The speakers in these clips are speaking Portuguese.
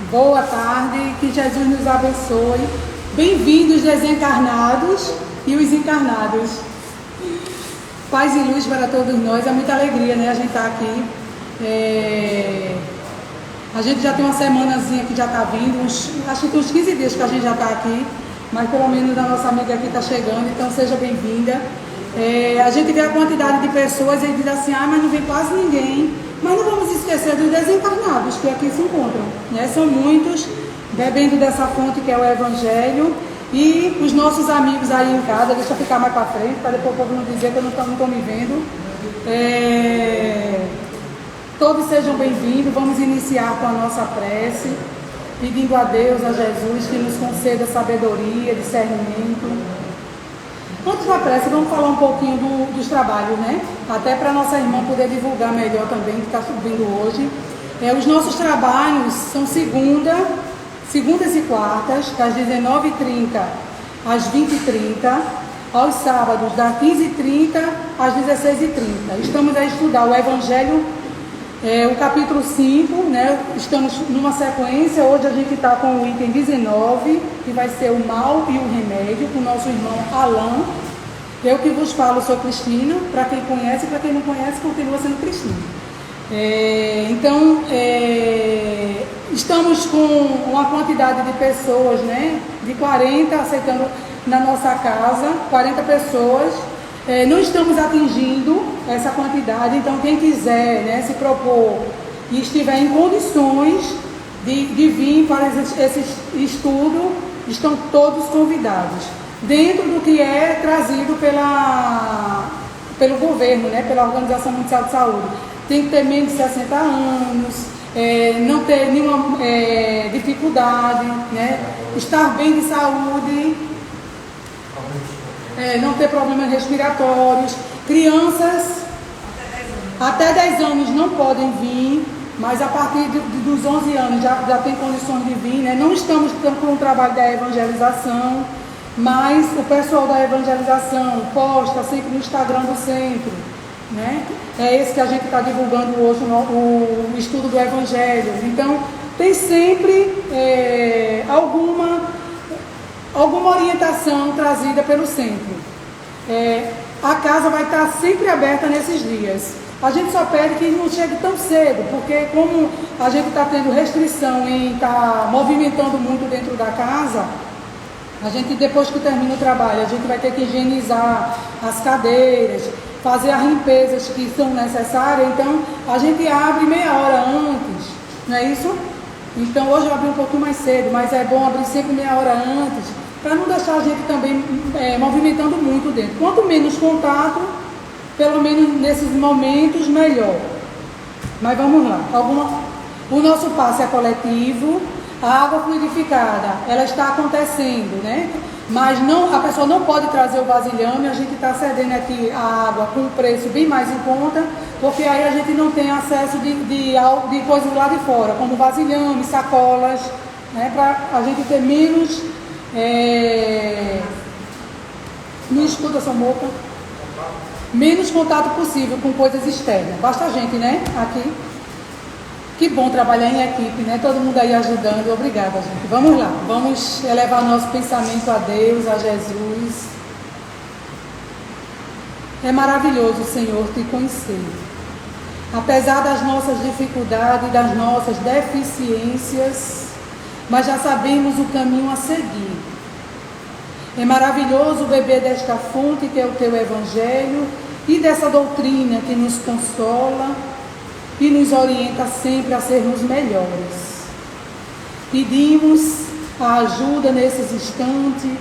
Boa tarde, que Jesus nos abençoe. Bem-vindos, desencarnados e os encarnados. Paz e luz para todos nós, é muita alegria, né? A gente tá aqui. A gente já tem uma semanazinha que já está vindo, acho que tem uns 15 dias que a gente já está aqui, mas pelo menos a nossa amiga aqui está chegando, então seja bem-vinda. A gente vê a quantidade de pessoas e diz assim, mas não vem quase ninguém. Mas não vamos esquecer dos desencarnados que aqui se encontram, né? São muitos, bebendo dessa fonte que é o Evangelho, e os nossos amigos aí em casa. Deixa eu ficar mais para frente, para depois o povo não dizer que eu não estou me vendo. Todos sejam bem-vindos. Vamos iniciar com a nossa prece, pedindo a Deus, a Jesus, que nos conceda sabedoria, discernimento. Antes da prece, vamos falar um pouquinho dos trabalhos, né? Até para a nossa irmã poder divulgar melhor também, que está subindo hoje. Os nossos trabalhos são segundas e quartas, das 19h30 às 20h30, aos sábados, das 15h30 às 16h30. Estamos a estudar o Evangelho, o capítulo 5, né? Estamos numa sequência. Hoje a gente está com o item 19, que vai ser o mal e o remédio, com o nosso irmão Alain. Eu que vos falo, sou Cristina. Para quem conhece, para quem não conhece, continua sendo Cristina. Estamos com uma quantidade de pessoas, né? De 40 aceitando na nossa casa, 40 pessoas. Não estamos atingindo essa quantidade, então quem quiser, né, se propor e estiver em condições de vir para esse estudo, estão todos convidados, dentro do que é trazido pelo governo, né, pela Organização Mundial de Saúde. Tem que ter menos de 60 anos, não ter nenhuma dificuldade, né, estar bem de saúde, não ter problemas respiratórios. Crianças até 10 anos não podem vir, mas a partir dos 11 anos já tem condições de vir, né? Não estamos com o trabalho da evangelização, mas o pessoal da evangelização posta sempre no Instagram do centro, né? É esse que a gente está divulgando hoje, o estudo do Evangelho. Então, tem sempre alguma orientação trazida pelo centro. A casa vai estar sempre aberta nesses dias. A gente só pede que não chegue tão cedo, porque como a gente está tendo restrição em estar movimentando muito dentro da casa, a gente, depois que termina o trabalho, a gente vai ter que higienizar as cadeiras, fazer as limpezas que são necessárias. Então a gente abre meia hora antes, não é isso? Então hoje eu abri um pouquinho mais cedo, mas é bom abrir sempre meia hora antes, para não deixar a gente também movimentando muito dentro. Quanto menos contato, pelo menos nesses momentos, melhor. Mas vamos lá. O nosso passe é coletivo. A água fluidificada, ela está acontecendo, né? Mas a pessoa não pode trazer o vasilhame. A gente está cedendo aqui a água com um preço bem mais em conta, porque aí a gente não tem acesso de coisas lá de fora, como vasilhame, sacolas, né? Para a gente ter menos... Me escuta, sua moca. Menos contato possível com coisas externas. Basta a gente, né? Aqui. Que bom trabalhar em equipe, né? Todo mundo aí ajudando. Obrigada, gente. Vamos lá. Vamos elevar nosso pensamento a Deus, a Jesus. É maravilhoso, Senhor, te conhecer. Apesar das nossas dificuldades, das nossas deficiências, mas já sabemos o caminho a seguir. É maravilhoso beber desta fonte que é o teu Evangelho e dessa doutrina que nos consola e nos orienta sempre a sermos melhores. Pedimos a ajuda nesses instantes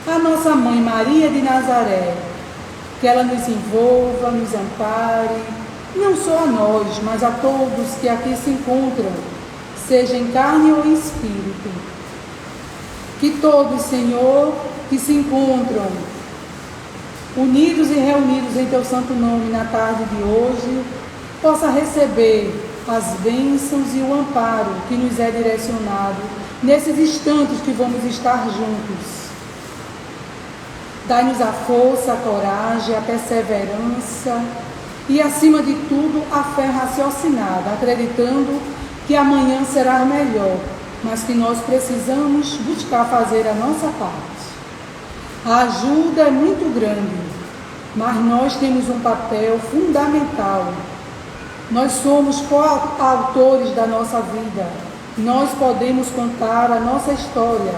à nossa Mãe Maria de Nazaré, que ela nos envolva, nos ampare, não só a nós, mas a todos que aqui se encontram, seja em carne ou em espírito. Que todos, Senhor, que se encontram unidos e reunidos em teu santo nome na tarde de hoje, possa receber as bênçãos e o amparo que nos é direcionado nesses instantes que vamos estar juntos. Dai-nos a força, a coragem, a perseverança e, acima de tudo, a fé raciocinada, acreditando que amanhã será melhor mas que nós precisamos buscar fazer a nossa parte. A ajuda é muito grande, mas nós temos um papel fundamental. Nós somos coautores da nossa vida. Nós podemos contar a nossa história.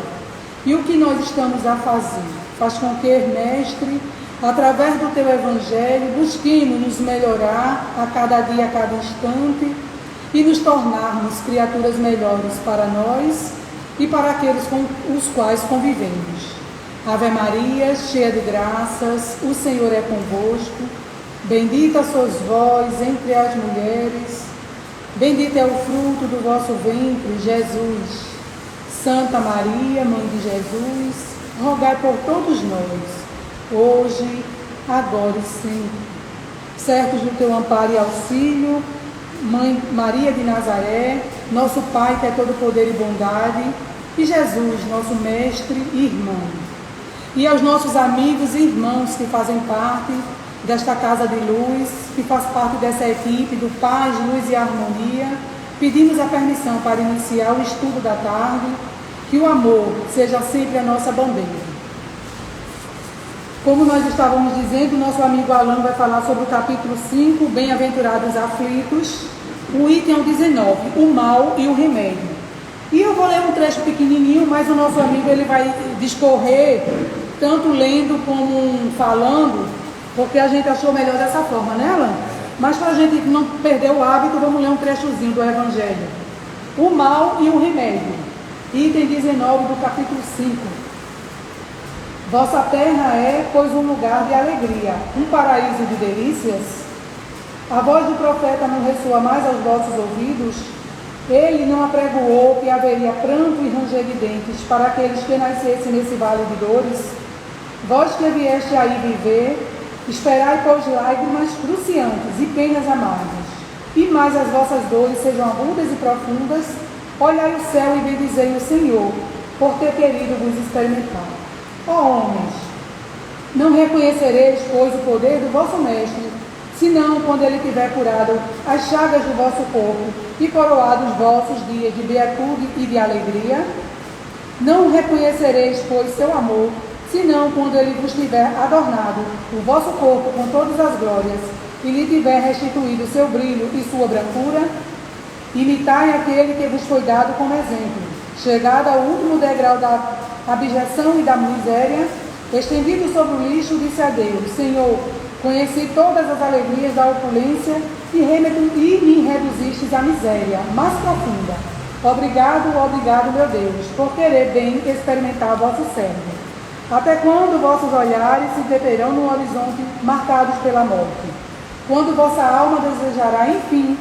E o que nós estamos a fazer? Faz com que, Mestre, através do Teu Evangelho, busquemos nos melhorar a cada dia, a cada instante e nos tornarmos criaturas melhores para nós e para aqueles com os quais convivemos. Ave Maria, cheia de graças, o Senhor é convosco. Bendita sois vós entre as mulheres, bendito é o fruto do vosso ventre, Jesus. Santa Maria, Mãe de Jesus, rogai por todos nós, hoje, agora e sempre. Certos do teu amparo e auxílio, Mãe Maria de Nazaré, nosso Pai que é todo poder e bondade, e Jesus, nosso Mestre e Irmão. E aos nossos amigos e irmãos que fazem parte desta Casa de Luz, que faz parte dessa equipe do Paz, Luz e Harmonia, pedimos a permissão para iniciar o estudo da tarde, que o amor seja sempre a nossa bandeira. Como nós estávamos dizendo, nosso amigo Alan vai falar sobre o capítulo 5, Bem-aventurados aflitos, o item 19, o mal e o remédio. E eu vou ler um trecho pequenininho, mas o nosso amigo ele vai discorrer, tanto lendo como falando, porque a gente achou melhor dessa forma, né, Alan? Mas para a gente não perder o hábito, vamos ler um trechozinho do Evangelho. O mal e o remédio. Item 19 do capítulo 5. Vossa terra é, pois, um lugar de alegria, um paraíso de delícias. A voz do profeta não ressoa mais aos vossos ouvidos. Ele não apregoou que haveria pranto e ranger de dentes para aqueles que nascessem nesse vale de dores. Vós que vieste aí viver, esperai, pois, lágrimas cruciantes e penas amargas, e mais as vossas dores sejam agudas e profundas. Olhai o céu e bendizei o Senhor, por ter querido vos experimentar. Ó homens, não reconhecereis, pois, o poder do vosso Mestre, senão quando ele tiver curado as chagas do vosso corpo e coroado os vossos dias de beatude e de alegria? Não reconhecereis, pois, seu amor, senão quando ele vos tiver adornado o vosso corpo com todas as glórias e lhe tiver restituído seu brilho e sua brancura? Imitai aquele que vos foi dado como exemplo, chegado ao último degrau da abjeção e da miséria, estendido sobre o lixo, disse a Deus: Senhor, conheci todas as alegrias da opulência e me reduzistes à miséria mais profunda. Obrigado, obrigado, meu Deus, por querer bem experimentar vosso servo. Até quando vossos olhares se deterão no horizonte marcados pela morte? Quando vossa alma desejará, enfim,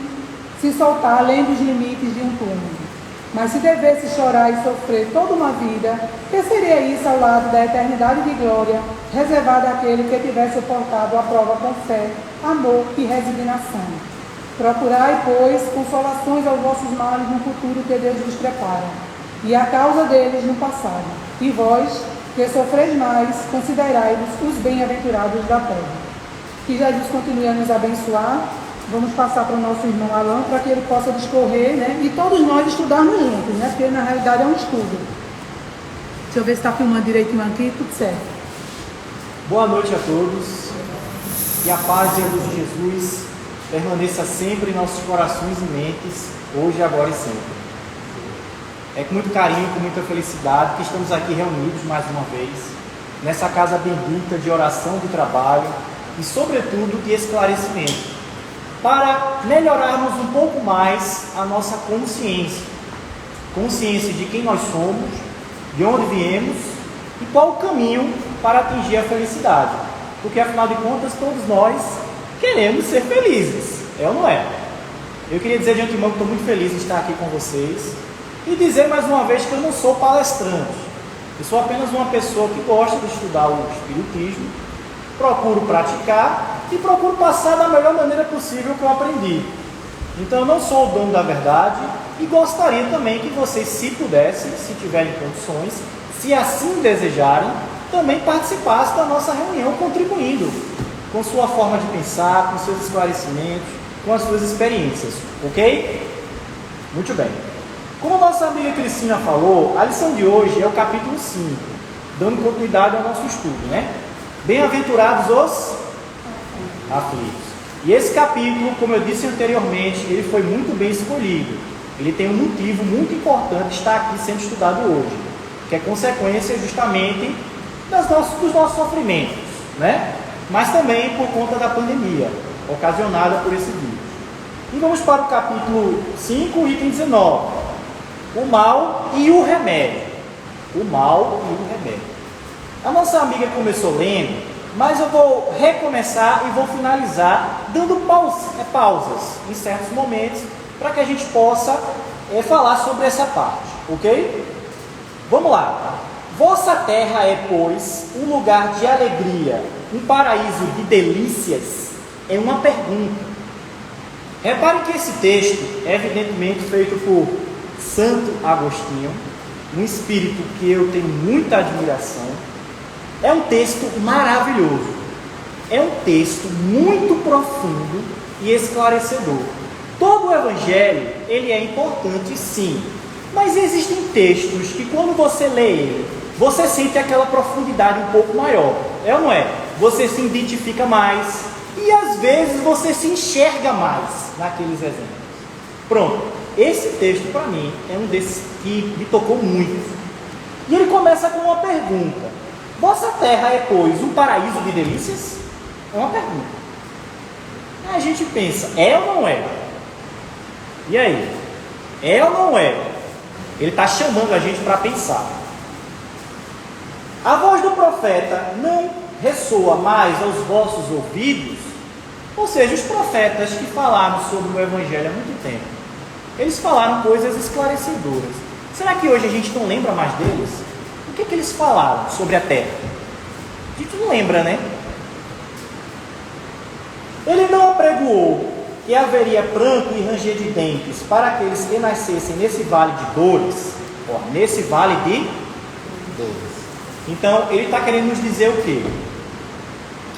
se soltar além dos limites de um túmulo? Mas se devesse chorar e sofrer toda uma vida, que seria isso ao lado da eternidade de glória, reservada àquele que tiver suportado a prova com fé, amor e resignação? Procurai, pois, consolações aos vossos males no futuro que Deus vos prepara, e a causa deles no passado. E vós, que sofreis mais, considerai-vos os bem-aventurados da terra. Que Jesus continue a nos abençoar. Vamos passar para o nosso irmão Alan, para que ele possa discorrer, né? E todos nós estudarmos juntos, né? Porque na realidade é um estudo. Deixa eu ver se está filmando direitinho aqui, tudo certo. Boa noite a todos. Que a paz e a luz de Jesus permaneça sempre em nossos corações e mentes, hoje, agora e sempre. É com muito carinho, com muita felicidade que estamos aqui reunidos mais uma vez, nessa casa bendita de oração, de trabalho e, sobretudo, de esclarecimento, para melhorarmos um pouco mais a nossa consciência de quem nós somos, de onde viemos e qual o caminho para atingir a felicidade, porque afinal de contas todos nós queremos ser felizes, é ou não é? Eu queria dizer de antemão que estou muito feliz de estar aqui com vocês e dizer mais uma vez que eu não sou palestrante, eu sou apenas uma pessoa que gosta de estudar o Espiritismo, procuro praticar e procuro passar da melhor maneira possível o que eu aprendi. Então eu não sou o dono da verdade e gostaria também que vocês, se pudessem, se tiverem condições, se assim desejarem, também participassem da nossa reunião, contribuindo com sua forma de pensar, com seus esclarecimentos, com as suas experiências, ok? Muito bem. Como a nossa amiga Cristina falou, a lição de hoje é o capítulo 5, dando continuidade ao nosso estudo, né? Bem-aventurados os aflitos. E esse capítulo, como eu disse anteriormente, ele foi muito bem escolhido. Ele tem um motivo muito importante de estar aqui sendo estudado hoje, que é consequência justamente dos nossos sofrimentos, né? Mas também por conta da pandemia, ocasionada por esse vírus. E vamos para o capítulo 5, item 19. O mal e o remédio. O mal e o remédio. A nossa amiga começou lendo, mas eu vou recomeçar e vou finalizar dando pausas em certos momentos para que a gente possa falar sobre essa parte, ok? Vamos lá. Vossa terra é, pois, um lugar de alegria, um paraíso de delícias? É uma pergunta. Repare que esse texto é evidentemente feito por Santo Agostinho, um espírito que eu tenho muita admiração. É um texto maravilhoso. É um texto muito profundo e esclarecedor. Todo o Evangelho, ele é importante sim, mas existem textos que quando você lê ele, você sente aquela profundidade um pouco maior, é ou não é? Você se identifica mais e às vezes você se enxerga mais naqueles exemplos. Pronto, esse texto para mim é um desses que me tocou muito. E ele começa com uma pergunta: vossa terra é, pois, um paraíso de delícias? É uma pergunta. Aí a gente pensa, é ou não é? E aí? É ou não é? Ele está chamando a gente para pensar. A voz do profeta não ressoa mais aos vossos ouvidos? Ou seja, os profetas que falaram sobre o Evangelho há muito tempo, eles falaram coisas esclarecedoras. Será que hoje a gente não lembra mais deles? O que eles falaram sobre a terra? A gente não lembra, né? Ele não apregoou que haveria pranto e ranger de dentes para aqueles que nascessem nesse vale de dores. Nesse vale de dores. Então, ele está querendo nos dizer o quê?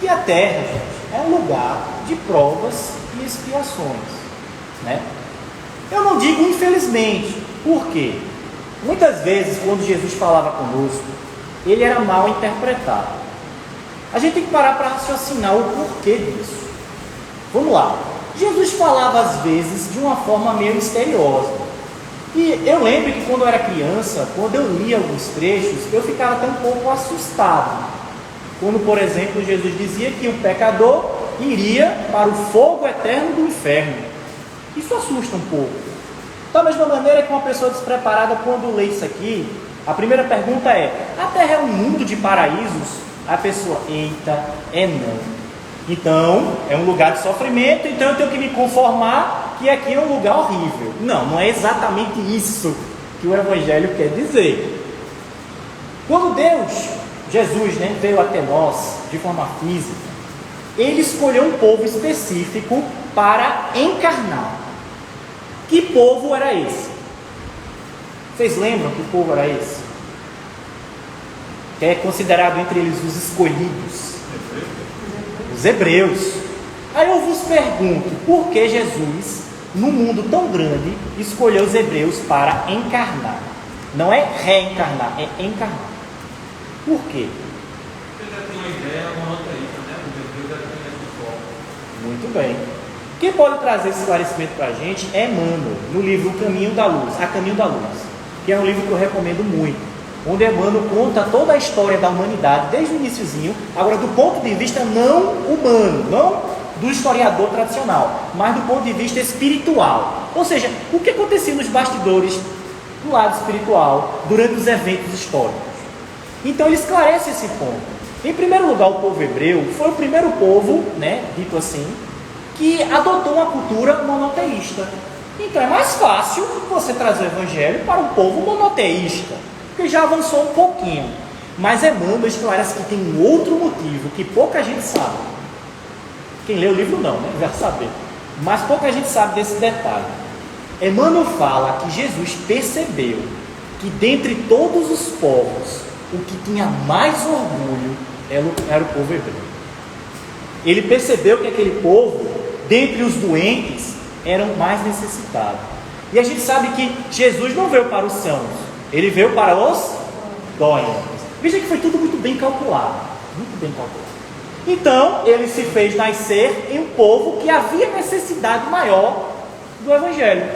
Que a terra, gente, é um lugar de provas e expiações, né? Eu não digo infelizmente, por quê? Muitas vezes, quando Jesus falava conosco, ele era mal interpretado. A gente tem que parar para raciocinar o porquê disso. Vamos lá. Jesus falava às vezes de uma forma meio misteriosa. E eu lembro que quando eu era criança, quando eu lia alguns trechos, eu ficava até um pouco assustado. Quando, por exemplo, Jesus dizia que o pecador iria para o fogo eterno do inferno. Isso assusta um pouco. Da mesma maneira que uma pessoa despreparada, quando lê isso aqui, a primeira pergunta é: a terra é um mundo de paraísos? A pessoa, eita, é não. Então, é um lugar de sofrimento, então eu tenho que me conformar que aqui é um lugar horrível. Não, não é exatamente isso que o Evangelho quer dizer. Quando Jesus, veio até nós de forma física, ele escolheu um povo específico para encarnar. Que povo era esse? Vocês lembram que povo era esse? Que é considerado entre eles os escolhidos. Os hebreus. Aí eu vos pergunto, por que Jesus, num mundo tão grande, escolheu os hebreus para encarnar? Não é reencarnar, é encarnar. Por quê? Porque já tem uma ideia monoteísta, né? Os hebreus já têm essa forma. Muito bem. Quem pode trazer esse esclarecimento para a gente é Emmanuel, no livro O Caminho da Luz, A Caminho da Luz, que é um livro que eu recomendo muito, onde Emmanuel conta toda a história da humanidade, desde o iniciozinho, agora do ponto de vista não humano, não do historiador tradicional, mas do ponto de vista espiritual. Ou seja, o que acontecia nos bastidores do lado espiritual durante os eventos históricos. Então ele esclarece esse ponto. Em primeiro lugar, o povo hebreu foi o primeiro povo, dito assim, que adotou uma cultura monoteísta. Então é mais fácil você trazer o Evangelho para um povo monoteísta, que já avançou um pouquinho. Mas Emmanuel esclarece que tem um outro motivo que pouca gente sabe. Quem lê o livro não, vai saber. Mas pouca gente sabe desse detalhe. Emmanuel fala que Jesus percebeu que dentre todos os povos, o que tinha mais orgulho era o povo hebreu. Ele percebeu que aquele povo, dentre os doentes, era o mais necessitado. E a gente sabe que Jesus não veio para os sãos, ele veio para os doentes. Veja que foi tudo muito bem calculado, muito bem calculado. Então, ele se fez nascer em um povo que havia necessidade maior do Evangelho.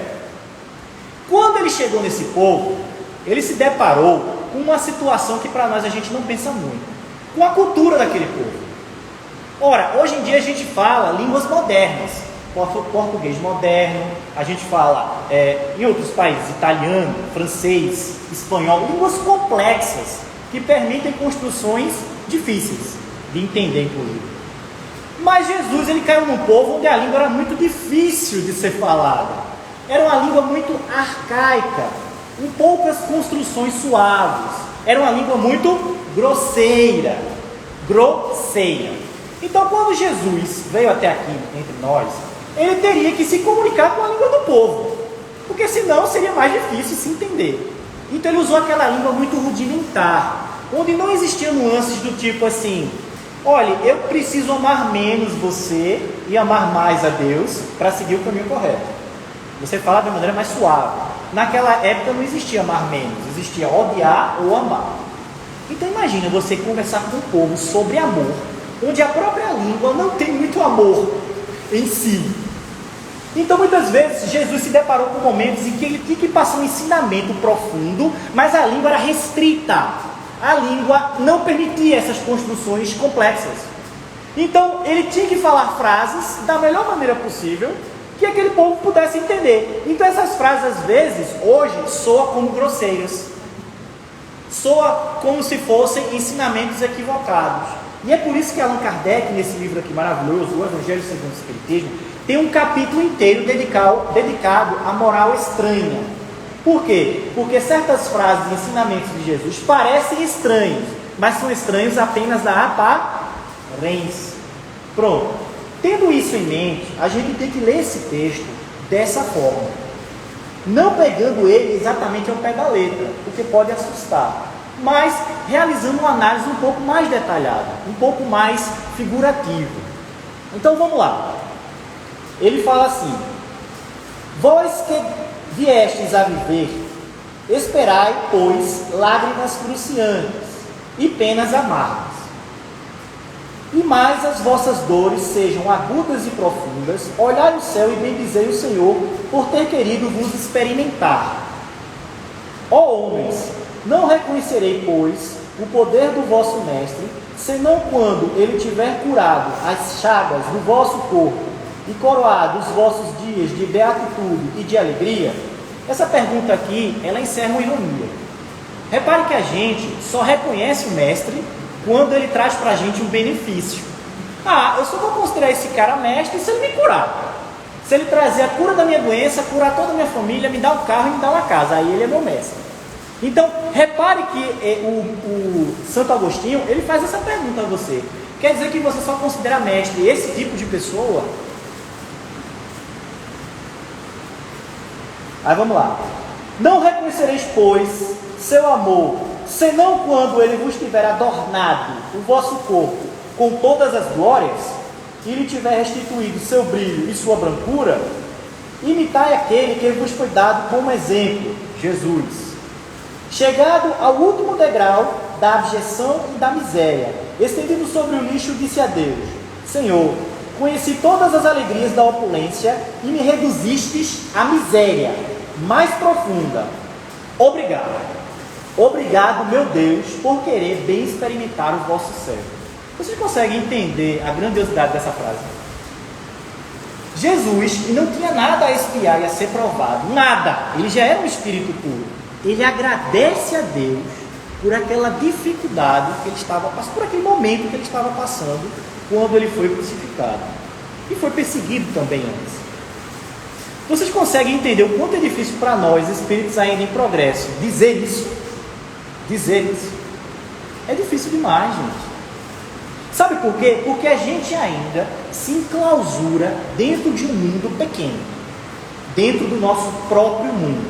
Quando ele chegou nesse povo, ele se deparou com uma situação que para nós a gente não pensa muito, com a cultura daquele povo. Ora, hoje em dia a gente fala línguas modernas, português moderno, a gente fala em outros países, italiano, francês, espanhol, línguas complexas que permitem construções difíceis de entender, inclusive. Mas Jesus, ele caiu num povo onde a língua era muito difícil de ser falada. Era uma língua muito arcaica, com poucas construções suaves. Era uma língua muito grosseira. Então, quando Jesus veio até aqui entre nós, ele teria que se comunicar com a língua do povo, porque senão seria mais difícil se entender. Então ele usou aquela língua muito rudimentar, onde não existiam nuances do tipo assim: olha, eu preciso amar menos você e amar mais a Deus para seguir o caminho correto. Você fala de maneira mais suave. Naquela época não existia amar menos, existia odiar ou amar. Então imagina você conversar com o povo sobre amor, onde a própria língua não tem muito amor em si. Então muitas vezes Jesus se deparou com momentos em que ele tinha que passar um ensinamento profundo, mas a língua era restrita. A língua não permitia essas construções complexas. Então ele tinha que falar frases da melhor maneira possível, que aquele povo pudesse entender. Então essas frases às vezes, hoje, soam como grosseiras, soa como se fossem ensinamentos equivocados. E é por isso que Allan Kardec, nesse livro aqui maravilhoso, O Evangelho segundo o Espiritismo, tem um capítulo inteiro dedicado à moral estranha. Por quê? Porque certas frases e ensinamentos de Jesus parecem estranhos, mas são estranhos apenas da aparência. Pronto. Tendo isso em mente, a gente tem que ler esse texto dessa forma, não pegando ele exatamente ao pé da letra, porque pode assustar, mas realizando uma análise um pouco mais detalhada, um pouco mais figurativa. Então vamos lá. Ele fala assim: vós que viestes a viver, esperai, pois, lágrimas cruciantes e penas amargas. E mais as vossas dores sejam agudas e profundas, olhai o céu e bendizei o Senhor, por ter querido vos experimentar. Ó homens, não reconhecerei, pois, o poder do vosso mestre, senão quando ele tiver curado as chagas do vosso corpo e coroado os vossos dias de beatitude e de alegria. Essa pergunta aqui, ela encerra uma ironia. Repare que a gente só reconhece o mestre quando ele traz para a gente um benefício. Eu só vou considerar esse cara mestre se ele me curar. Se ele trazer a cura da minha doença, curar toda a minha família, me dar um carro e me dar uma casa, aí ele é meu mestre. Então, repare que o Santo Agostinho, ele faz essa pergunta a você. Quer dizer que você só considera mestre esse tipo de pessoa? Aí vamos lá. Não reconhecereis, pois, seu amor, senão quando ele vos tiver adornado o vosso corpo com todas as glórias, e lhe tiver restituído seu brilho e sua brancura. Imitai aquele que vos foi dado como exemplo, Jesus. Chegado ao último degrau da abjeção e da miséria, estendido sobre o lixo, disse a Deus: Senhor, conheci todas as alegrias da opulência e me reduzistes à miséria mais profunda. Obrigado. Obrigado, meu Deus, por querer bem experimentar o vosso servo. Vocês conseguem entender a grandiosidade dessa frase? Jesus não tinha nada a expiar e a ser provado, nada. Ele já era um espírito puro. Ele agradece a Deus por aquela dificuldade que ele estava passando, por aquele momento que ele estava passando quando ele foi crucificado. E foi perseguido também antes. Vocês conseguem entender o quanto é difícil para nós, espíritos ainda em progresso, dizer isso? Dizer isso. É difícil demais, gente. Sabe por quê? Porque a gente ainda se enclausura dentro de um mundo pequeno, dentro do nosso próprio mundo,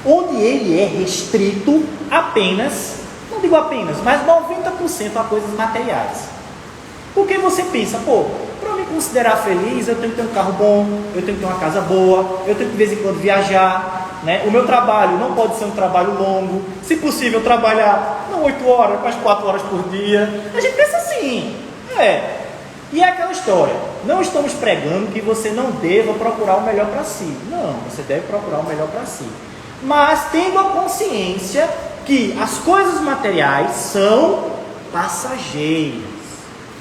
onde ele é restrito apenas, não digo apenas, mas 90% a coisas materiais. Porque você pensa, para me considerar feliz, eu tenho que ter um carro bom, eu tenho que ter uma casa boa, eu tenho que de vez em quando viajar, né? O meu trabalho não pode ser um trabalho longo. Se possível, trabalhar não 8 horas, mas 4 horas por dia. A gente pensa assim. E é aquela história. Não estamos pregando que você não deva procurar o melhor para si. Não, você deve procurar o melhor para si. Mas tendo a consciência que as coisas materiais são passageiras.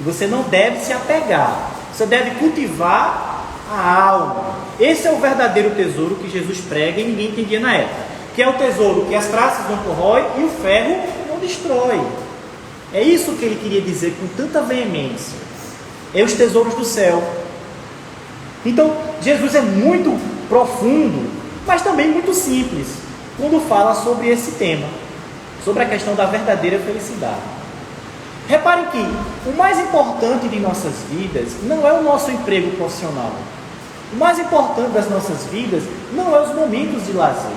Você não deve se apegar. Você deve cultivar a alma. Esse é o verdadeiro tesouro que Jesus prega e ninguém entendia na época. Que é o tesouro que as traças não corroem e o ferro não destrói. É isso que ele queria dizer com tanta veemência. É os tesouros do céu. Então, Jesus é muito profundo, mas também muito simples, quando fala sobre esse tema, sobre a questão da verdadeira felicidade. Reparem que o mais importante de nossas vidas não é o nosso emprego profissional. O mais importante das nossas vidas não é os momentos de lazer.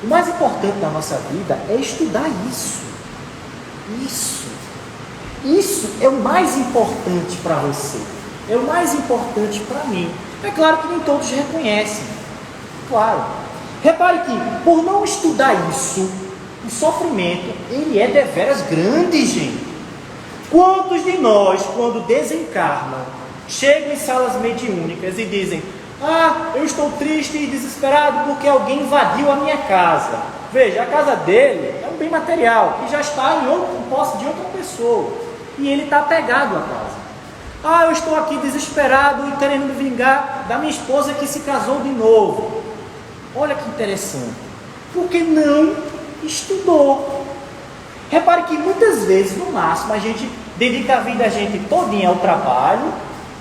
O mais importante da nossa vida é estudar isso. Isso é o mais importante para você. É o mais importante para mim. É claro que nem todos reconhecem. Claro. Repare que, por não estudar isso, o sofrimento, ele é deveras grande, gente. Quantos de nós, quando desencarnam, chegam em salas mediúnicas e dizem: eu estou triste e desesperado porque alguém invadiu a minha casa. Veja, a casa dele é um bem material, que já está em posse de outra pessoa. E ele está apegado à casa. Eu estou aqui desesperado e querendo me vingar da minha esposa que se casou de novo. Olha que interessante. Porque não estudou. Repare que muitas vezes, no máximo, a gente dedica a vida a gente todinha ao trabalho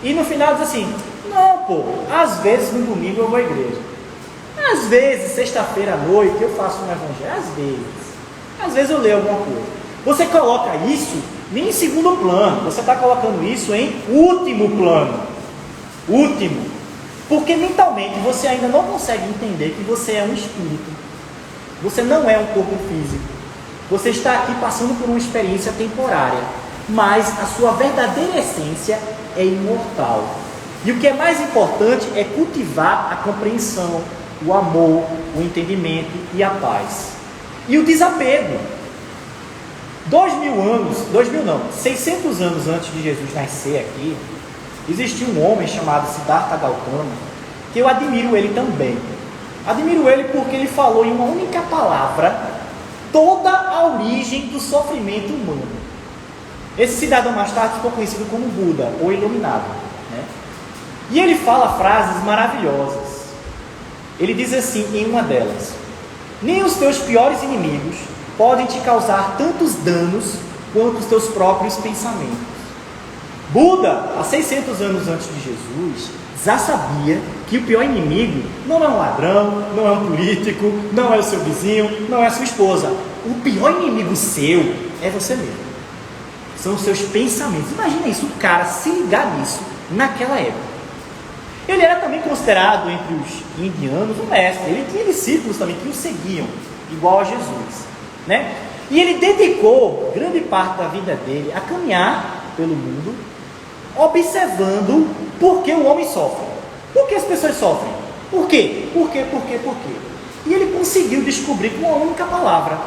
e no final diz assim: às vezes no domingo eu vou à igreja. Às vezes, sexta-feira à noite, eu faço um evangelho. Às vezes eu leio alguma coisa. Você coloca isso nem em segundo plano, você está colocando isso em último plano. Último. Porque mentalmente você ainda não consegue entender que você é um espírito. Você não é um corpo físico. Você está aqui passando por uma experiência temporária, mas a sua verdadeira essência é imortal. E o que é mais importante é cultivar a compreensão, o amor, o entendimento e a paz. E o desapego. 600 anos antes de Jesus nascer aqui, existia um homem chamado Siddhartha Gautama, que eu admiro ele também. Admiro ele porque ele falou em uma única palavra toda a origem do sofrimento humano. Esse cidadão mais tarde ficou conhecido como Buda, ou Iluminado, né? E ele fala frases maravilhosas. Ele diz assim em uma delas: nem os teus piores inimigos podem te causar tantos danos quanto os teus próprios pensamentos. Buda, há 600 anos antes de Jesus, já sabia que o pior inimigo não é um ladrão, não é um político, não é o seu vizinho, não é a sua esposa. O pior inimigo seu é você mesmo. São os seus pensamentos. Imagina isso, o cara se ligar nisso naquela época. Ele era também considerado entre os indianos um mestre. Ele tinha discípulos também que o seguiam, igual a Jesus, né? E ele dedicou grande parte da vida dele a caminhar pelo mundo, observando por que o homem sofre. Por que as pessoas sofrem? Por quê? Por quê? Por quê? Por quê? E ele conseguiu descobrir com uma única palavra,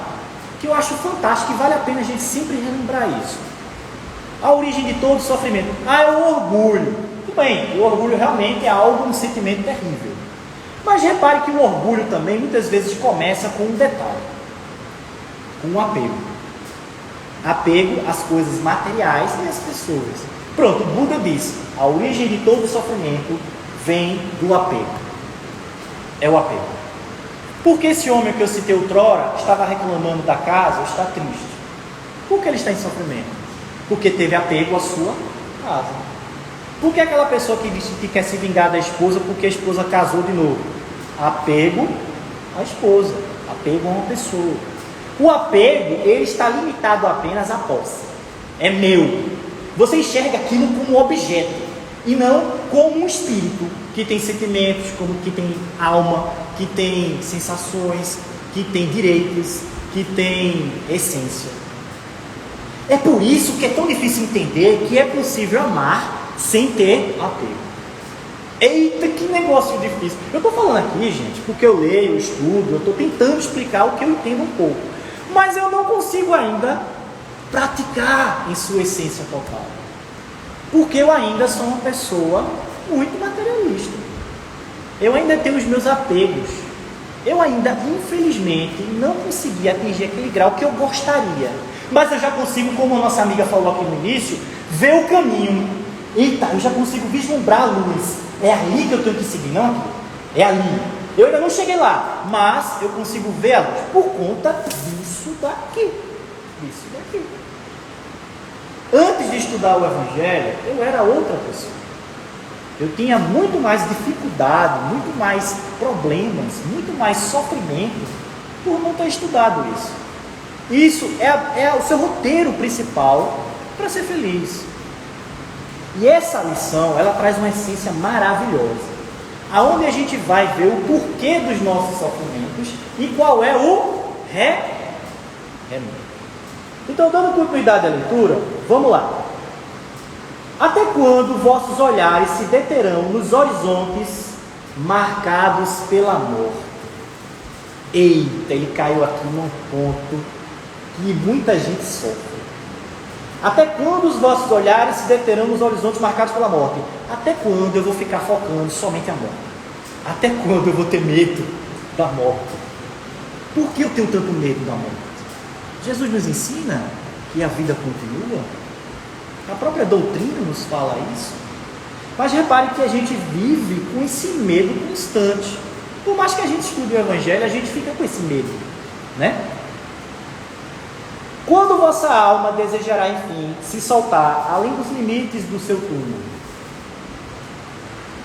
que eu acho fantástico e vale a pena a gente sempre relembrar isso. A origem de todo sofrimento. É o orgulho. Tudo bem, o orgulho realmente é algo, um sentimento terrível. Mas repare que o orgulho também muitas vezes começa com um detalhe. Com um apego. Apego às coisas materiais e às pessoas. Pronto, o Buda disse: a origem de todo sofrimento vem do apego. É o apego. Porque esse homem que eu citei outrora estava reclamando da casa, está triste. Por que ele está em sofrimento? Porque teve apego à sua casa. Por que aquela pessoa que diz que quer se vingar da esposa porque a esposa casou de novo? Apego à esposa, apego a uma pessoa. O apego, ele está limitado apenas à posse. É meu. Você enxerga aquilo como um objeto e não como um espírito que tem sentimentos, como que tem alma, que tem sensações, que tem direitos, que tem essência. É por isso que é tão difícil entender que é possível amar sem ter apego. Eita, que negócio difícil. Eu estou falando aqui, gente, porque eu leio, eu estudo, eu estou tentando explicar o que eu entendo um pouco. Mas eu não consigo ainda praticar em sua essência total. Porque eu ainda sou uma pessoa muito materialista. Eu ainda tenho os meus apegos. Eu ainda, infelizmente, não consegui atingir aquele grau que eu gostaria. Mas eu já consigo, como a nossa amiga falou aqui no início, ver o caminho. Eita, eu já consigo vislumbrar a luz. É ali que eu tenho que seguir, não aqui. É ali. Eu ainda não cheguei lá, mas eu consigo ver a luz por conta disso daqui. Disso daqui. Antes de estudar o Evangelho, eu era outra pessoa. Eu tinha muito mais dificuldade, muito mais problemas, muito mais sofrimento por não ter estudado isso. Isso é o seu roteiro principal para ser feliz. E essa lição, ela traz uma essência maravilhosa, aonde a gente vai ver o porquê dos nossos sofrimentos e qual é o remédio. Então, dando continuidade à leitura, vamos lá. Até quando vossos olhares se deterão nos horizontes marcados pela morte? Eita, ele caiu aqui num ponto que muita gente sofre. Até quando os vossos olhares se deterão nos horizontes marcados pela morte? Até quando eu vou ficar focando somente a morte? Até quando eu vou ter medo da morte? Por que eu tenho tanto medo da morte? Jesus nos ensina que a vida continua. A própria doutrina nos fala isso. Mas repare que a gente vive com esse medo constante. Por mais que a gente estude o Evangelho, a gente fica com esse medo, né? Quando vossa alma desejará, enfim, se soltar além dos limites do seu túmulo.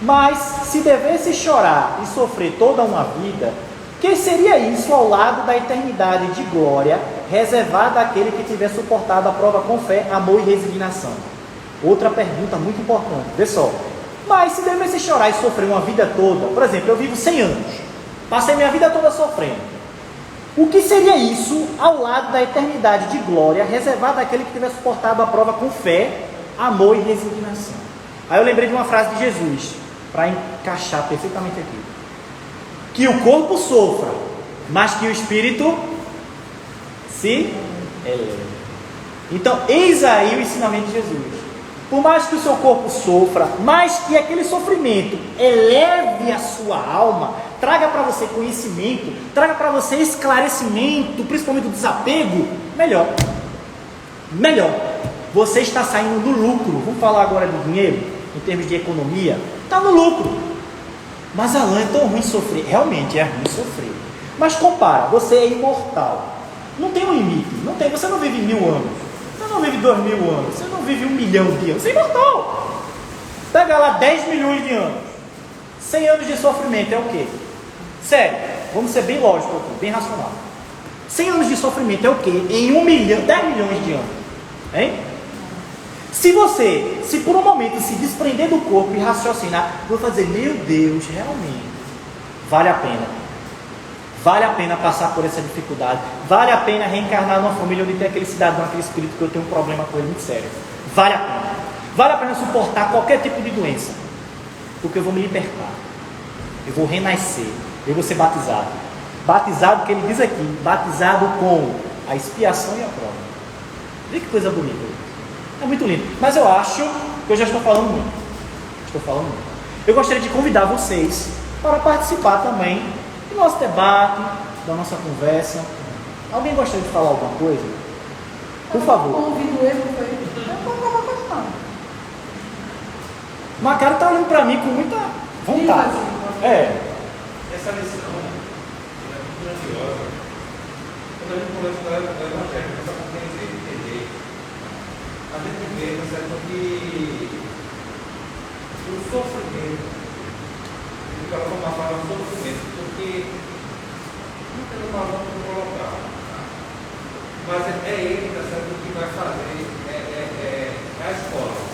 Mas se devesse chorar e sofrer toda uma vida, que seria isso ao lado da eternidade de glória reservada àquele que tiver suportado a prova com fé, amor e resignação? Outra pergunta muito importante, vê só. Mas se devesse chorar e sofrer uma vida toda, por exemplo, eu vivo 100 anos, passei minha vida toda sofrendo. O que seria isso ao lado da eternidade de glória reservada àquele que tiver suportado a prova com fé, amor e resignação? Aí eu lembrei de uma frase de Jesus, para encaixar perfeitamente aqui. Que o corpo sofra, mas que o espírito se eleve. Então, eis aí o ensinamento de Jesus. Por mais que o seu corpo sofra, mais que aquele sofrimento eleve a sua alma, traga para você conhecimento, traga para você esclarecimento, principalmente do desapego, melhor. Você está saindo do lucro. Vamos falar agora de dinheiro, em termos de economia. Está no lucro. Mas Alain, é tão ruim sofrer. Realmente é ruim sofrer. Mas compara, você é imortal. Não tem um limite. Não tem. Você não vive 1000 anos. Você não vive 2000 anos. Você não vive 1 milhão de anos. Você é imortal. Pega lá 10 milhões de anos. 100 anos de sofrimento é o quê? Sério, vamos ser bem lógico aqui, bem racional. 100 anos de sofrimento é o quê? Em 1 milhão, 10 milhões de anos. Hein? Se por um momento se desprender do corpo e raciocinar, vou fazer, meu Deus, realmente, vale a pena. Vale a pena passar por essa dificuldade. Vale a pena reencarnar numa família onde tem aquele cidadão, aquele espírito que eu tenho um problema com ele muito sério. Vale a pena. Vale a pena suportar qualquer tipo de doença. Porque eu vou me libertar. Eu vou renascer. Eu vou ser batizado. Batizado, que ele diz aqui, batizado com a expiação e a prova. Vê que coisa bonita. É muito lindo. Mas eu acho que eu já estou falando muito. Eu gostaria de convidar vocês para participar também do nosso debate, da nossa conversa. Alguém gostaria de falar alguma coisa? Por favor. Macário está olhando para mim com muita vontade. Essa lição é muito grandiosa. Quando a gente conversa com o Evangelho, essa compreensão de entender, a gente vê, tá certo, que o sofrimento, eu quero tomar a palavra sofrimento, porque não tem uma palavra para colocar, mas é ele, tá certo, que vai fazer a escola.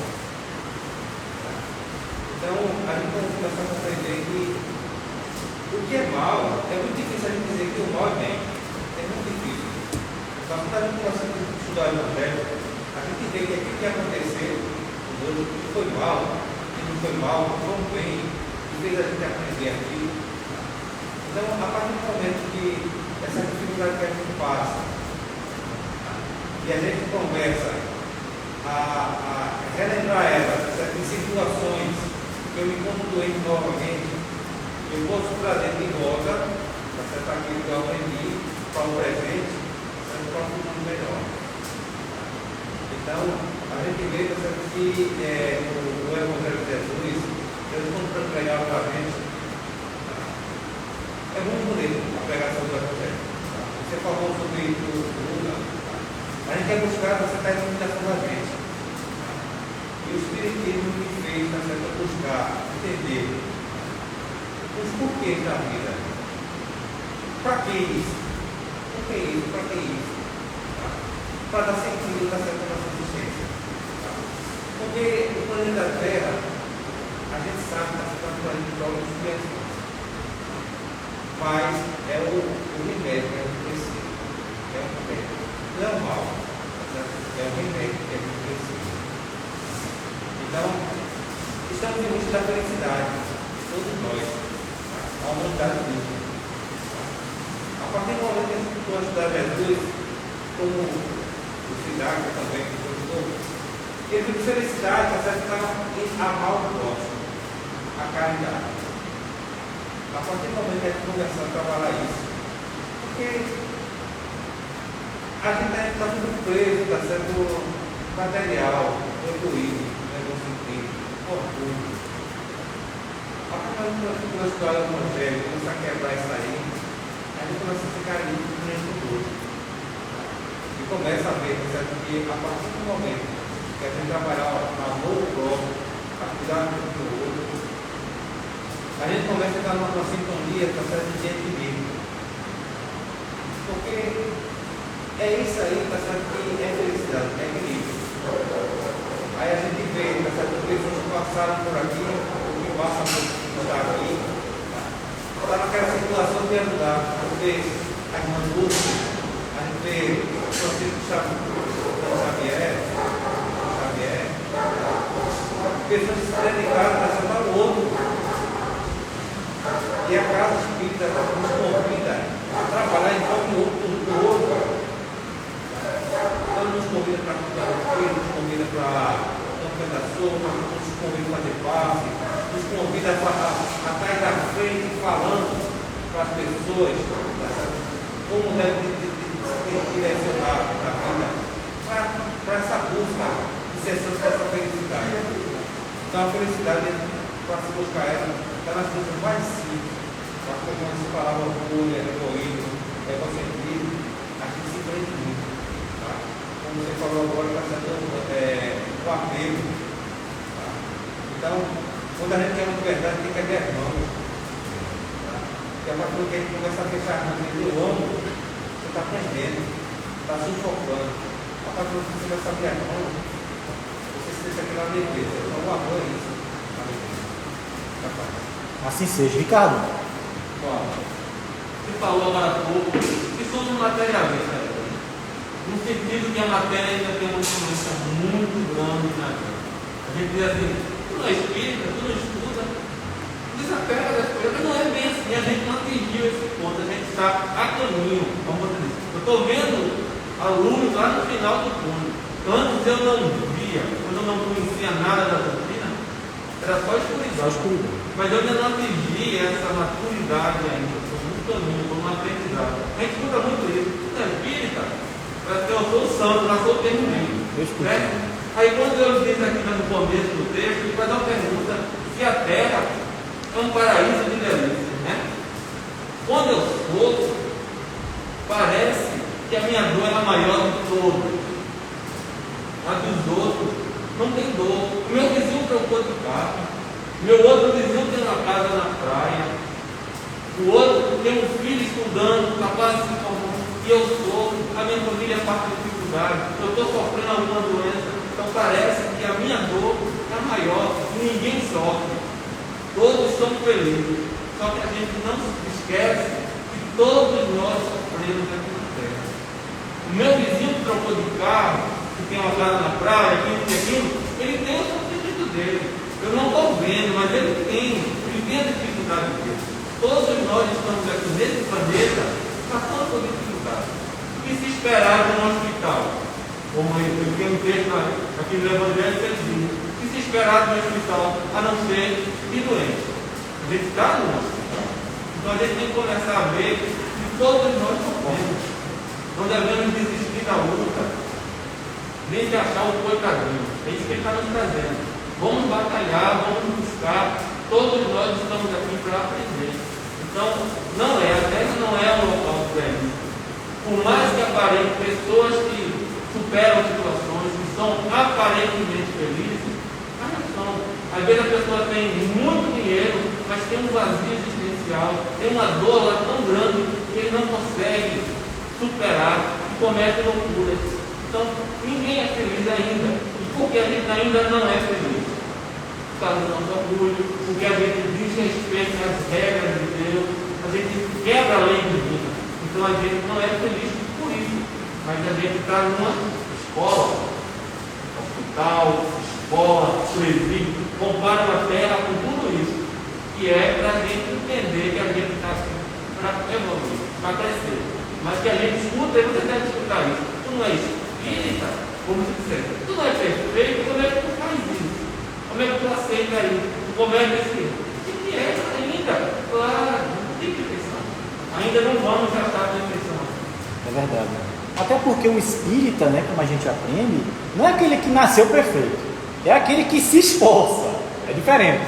Então, a gente começa a compreender que o que é mal, é muito difícil a gente dizer que o mal é bem. É muito difícil. Mas quando a gente começa a estudar o Evangelho, a gente vê que aquilo que aconteceu, o que foi mal, o que não foi mal, o que foi bem, fez a gente aprender aqui. Então, a partir do momento que essa dificuldade que a gente passa, e a gente começa a relembrar ela em situações que eu me encontro doente novamente, eu posso trazer de volta aquilo que eu aprendi para o presente, para um futuro melhor. Então, a gente vê que o Evangelho de Jesus, Deus quando pregava para a gente, é muito bonito a pregação do Evangelho. Você falou sobre o Lula, a gente quer buscar, você está iluminação da gente. E o Espiritismo me fez, buscar, entender os porquês da vida. Para que isso? Por que isso? Para que isso? Para dar sentido da nossa existência. Porque o planeta Terra, a gente sabe que está ficando planeta de jogos de crianças. Mas é o remédio que a gente precisa. É o remédio. Não é o mal. É o remédio que a gente precisa. Então, estamos em busca da felicidade. Todos nós. A humanidade mesmo. A partir do momento que a gente pode estudar Jesus, como o Siddhartha também, que gostou, ele viu que felicidade está em amar o próximo, a caridade. A partir do momento que a gente começar a trabalhar isso, porque a gente está muito preso, está sendo material, egoísmo, egocentrismo, orgulho. A partir do momento que nós estudamos o Evangelho, começar a quebrar isso aí, a gente começa a ficar limpo dentro do outro. E começa a ver, certo? Que a partir do momento que a gente trabalhar o amor próprio, a cuidar do outro, a gente começa a estar numa sintonia para certo de equilíbrio. Porque é isso aí, tá certo? Que é felicidade, é equilíbrio. Aí a gente vê, tá certo? Pessoas que passaram por aqui, que passam por aqui, está naquela situação de ajudar. A gente vê as irmãs Lúcia, a gente vê o Francisco Xavier, pessoas se dedicaram para ajudar o outro. E a casa espírita nos convida a trabalhar em prol do outro. Então nos convida para cuidar do filho, nos convida para campanha da sopa, nos convida para fazer passe, nos convida a estar na frente falando para as pessoas como deve direcionar a vida para essa busca incessante dessa felicidade. Então a felicidade, para se buscar ela, está nas coisas mais simples. Como se falava orgulho, egoísmo, egocentrismo, aqui se prende muito. Tá? Como você falou agora, está sendo o apego. Tá? Então, quando a gente quer uma verdade, tem que abrir as mãos. Tá? Porque a partir do que a gente começa a fechar as mãos e dizer, eu amo, você está prendendo, está sufocando. A partir do que você começa a abrir as mãos, você se deixa aquela leveza. Então, o amor é isso. Assim seja, Ricardo. Bom, você falou agora há pouco que somos materialistas, no sentido que a matéria ainda tem uma influência muito grande na vida. A gente diz assim, tu não é espírita, tu não estuda, desapega das coisas, mas não é bem assim, a gente não atingiu esse ponto, a gente está a caminho, como você disse. Eu estou vendo a luz lá no final do túnel. Antes eu não via, quando eu não conhecia nada da doutrina, era só escuridão. Mas eu ainda não atingi essa maturidade ainda. Estou no caminho, estou no aprendizado. A gente escuta muito isso. Tu é espírita? Parece que eu sou santo, já sou terminado. Né? Aí quando eu disse aqui no começo do texto, ele faz uma pergunta se a terra é um paraíso de delícia. Né? Quando eu sofro, parece que a minha dor é a maior de todas. A dos outros não tem dor. O meu vizinho trocou de carro. Meu outro vizinho tem uma casa na praia. O outro tem um filho estudando, capaz de se formar. E eu sou, a minha família passa dificuldade. Eu estou sofrendo alguma doença. Então parece que a minha dor é maior. Ninguém sofre. Todos são felizes. Só que a gente não se esquece que todos nós sofremos aqui na terra. O meu vizinho que trocou de carro, que tem uma casa na praia, aquilo, ele tem o sofrimento dele. Eu não estou vendo, mas ele tem vivendo a dificuldade de Deus. Todos nós estamos aqui nesse planeta passando por dificuldade. O que se esperava no hospital? Como eu tenho um texto aqui no Evangelho que ele diz, o que se esperava no hospital a não ser de doente? A gente está no hospital. Então a gente tem que começar a ver que todos nós sofremos. Não devemos desistir da luta, nem se achar o coitadinho. É isso que ele está nos trazendo. Vamos batalhar, vamos buscar. Todos nós estamos aqui para aprender. Então, a terra não é um local feliz. Por mais que aparentem pessoas que superam situações, que são aparentemente felizes, mas não são. Às vezes a pessoa tem muito dinheiro, mas tem um vazio existencial, tem uma dor lá tão grande que ele não consegue superar e comete loucuras. Então, ninguém é feliz ainda. E porque a gente ainda não é feliz? Por causa do nosso orgulho, porque a gente desrespeita as regras de Deus, a gente quebra a lei divina. Então a gente não é feliz por isso. Mas a gente está numa escola, hospital, escola, presídio, compara a terra com tudo isso. Que é para a gente entender que a gente está assim para evoluir, para crescer. Mas que a gente escuta, e você deve escutar isso. Tu não é espírita, como se disser, tu não é perfeito, como é que tu faz isso? Como é que tu aceita isso? Tu comete esse que é ainda, claro, não tem perfeição. Ainda não vamos achar a perfeição. É verdade. Até porque o espírita, né, como a gente aprende, não é aquele que nasceu perfeito, é aquele que se esforça. É diferente.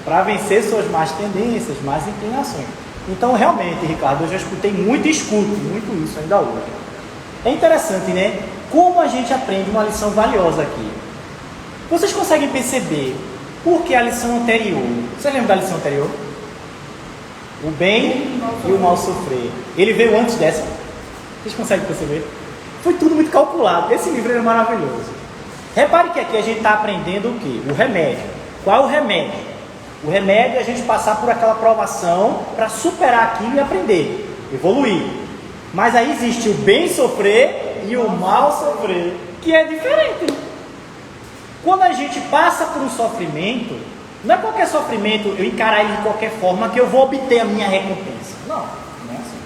Para vencer suas más tendências, más inclinações. Então, realmente, Ricardo, eu já escutei muito e escuto muito isso ainda hoje. É interessante, né? Como a gente aprende uma lição valiosa aqui. Vocês conseguem perceber por que a lição anterior? Você lembra da lição anterior? O bem e o mal sofrer. Ele veio antes dessa. Vocês conseguem perceber? Foi tudo muito calculado. Esse livro é maravilhoso. Repare que aqui a gente está aprendendo o quê? O remédio. Qual é o remédio? O remédio é a gente passar por aquela provação para superar aquilo e aprender, evoluir. Mas aí existe o bem sofrer e o mal sofrer, que é diferente. Quando a gente passa por um sofrimento, não é qualquer sofrimento eu encarar ele de qualquer forma que eu vou obter a minha recompensa. Não é assim.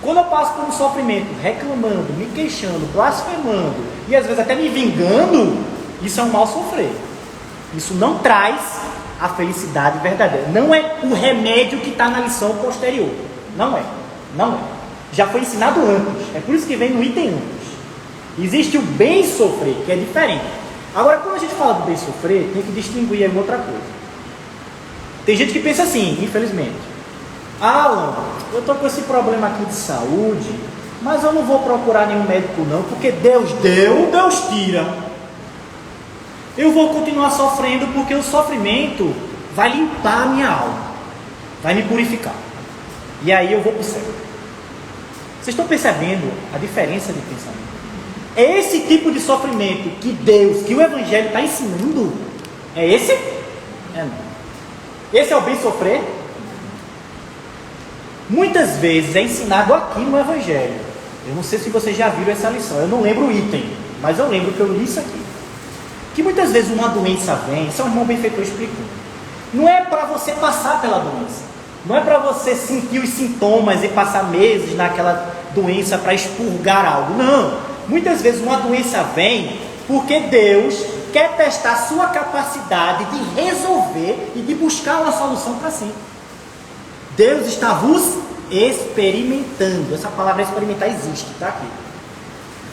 Quando eu passo por um sofrimento reclamando, me queixando, blasfemando e às vezes até me vingando, isso é um mal sofrer. Isso não traz a felicidade verdadeira. Não é o remédio que está na lição posterior. Não é. Já foi ensinado antes. É por isso que vem no item antes. Existe o bem sofrer, que é diferente. Agora, quando a gente fala do bem sofrer, tem que distinguir aí outra coisa. Tem gente que pensa assim, infelizmente. Alan, eu estou com esse problema aqui de saúde, mas eu não vou procurar nenhum médico não, porque Deus deu, Deus tira. Eu vou continuar sofrendo porque o sofrimento vai limpar a minha alma, vai me purificar. E aí eu vou para o céu. Vocês estão percebendo a diferença de pensamento? É esse tipo de sofrimento que Deus, que o Evangelho está ensinando? É esse? É não. Esse é o bem sofrer? Muitas vezes é ensinado aqui no Evangelho. Eu não sei se vocês já viram essa lição, eu não lembro o item, mas eu lembro que eu li isso aqui. Que muitas vezes uma doença vem, isso é um irmão benfeitor explicando. Não é para você passar pela doença. Não é para você sentir os sintomas e passar meses naquela doença para expurgar algo. Não. Muitas vezes uma doença vem porque Deus quer testar a sua capacidade de resolver e de buscar uma solução para si. Deus está vos experimentando. Essa palavra experimentar existe, está aqui.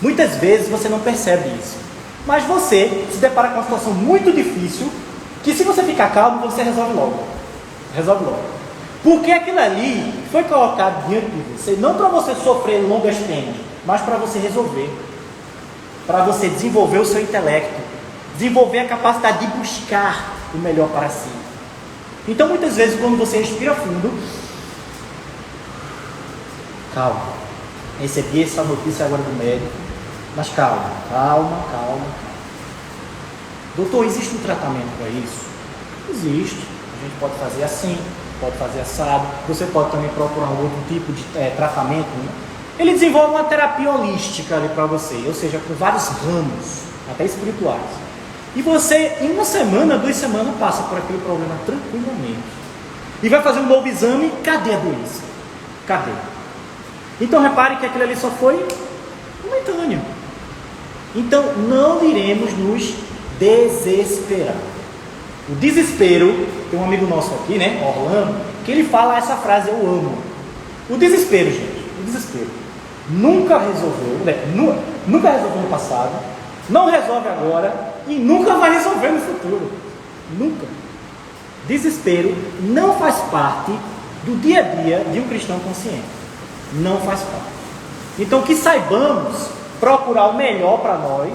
Muitas vezes você não percebe isso. Mas você se depara com uma situação muito difícil, que se você ficar calmo, você resolve logo. Resolve logo. Porque aquilo ali foi colocado diante de você, não para você sofrer longas penas, mas para você resolver. Para você desenvolver o seu intelecto, desenvolver a capacidade de buscar o melhor para si. Então, muitas vezes, quando você respira fundo, calma. Recebi essa notícia agora do médico. Mas calma. Doutor, existe um tratamento para isso? Existe. A gente pode fazer assim, pode fazer assado. Você pode também procurar um outro tipo de tratamento, né? Ele desenvolve uma terapia holística ali para você, ou seja, com vários ramos, até espirituais. E você, em uma semana, 2 semanas, passa por aquele problema tranquilamente. e vai fazer um novo exame, cadê a doença? Cadê? Então repare que aquilo ali só foi momentâneo. Então não iremos nos desesperar. O desespero, tem um amigo nosso aqui, né, Orlando, que ele fala essa frase, eu amo. O desespero, gente, o desespero nunca resolveu, nunca resolveu no passado, não resolve agora e nunca vai resolver no futuro. Nunca. Desespero não faz parte do dia a dia de um cristão consciente. Não faz parte. Então que saibamos procurar o melhor para nós,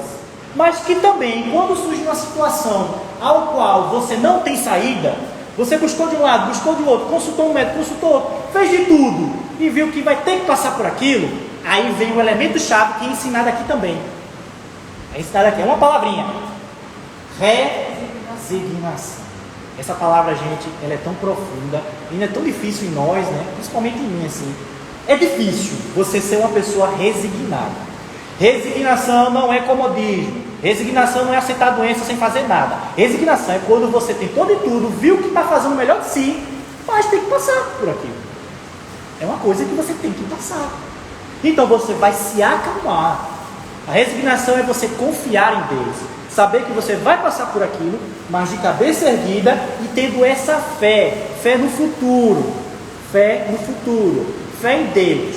mas que também, quando surge uma situação ao qual você não tem saída, você buscou de um lado, buscou do outro, consultou um médico, consultou outro, fez de tudo e viu que vai ter que passar por aquilo, aí vem o elemento chave que é ensinado aqui também. É ensinado aqui, é uma palavrinha: resignação. Essa palavra, gente, ela é tão profunda, ainda é tão difícil em nós, né? Principalmente em mim, assim. É difícil você ser uma pessoa resignada. Resignação não é comodismo. Resignação não é aceitar a doença sem fazer nada. Resignação é quando você tentou de tudo, viu que está fazendo o melhor de si, mas tem que passar por aquilo. É uma coisa que você tem que passar. Então você vai se acalmar. A resignação é você confiar em Deus, saber que você vai passar por aquilo, mas de cabeça erguida e tendo essa fé no futuro, fé em Deus,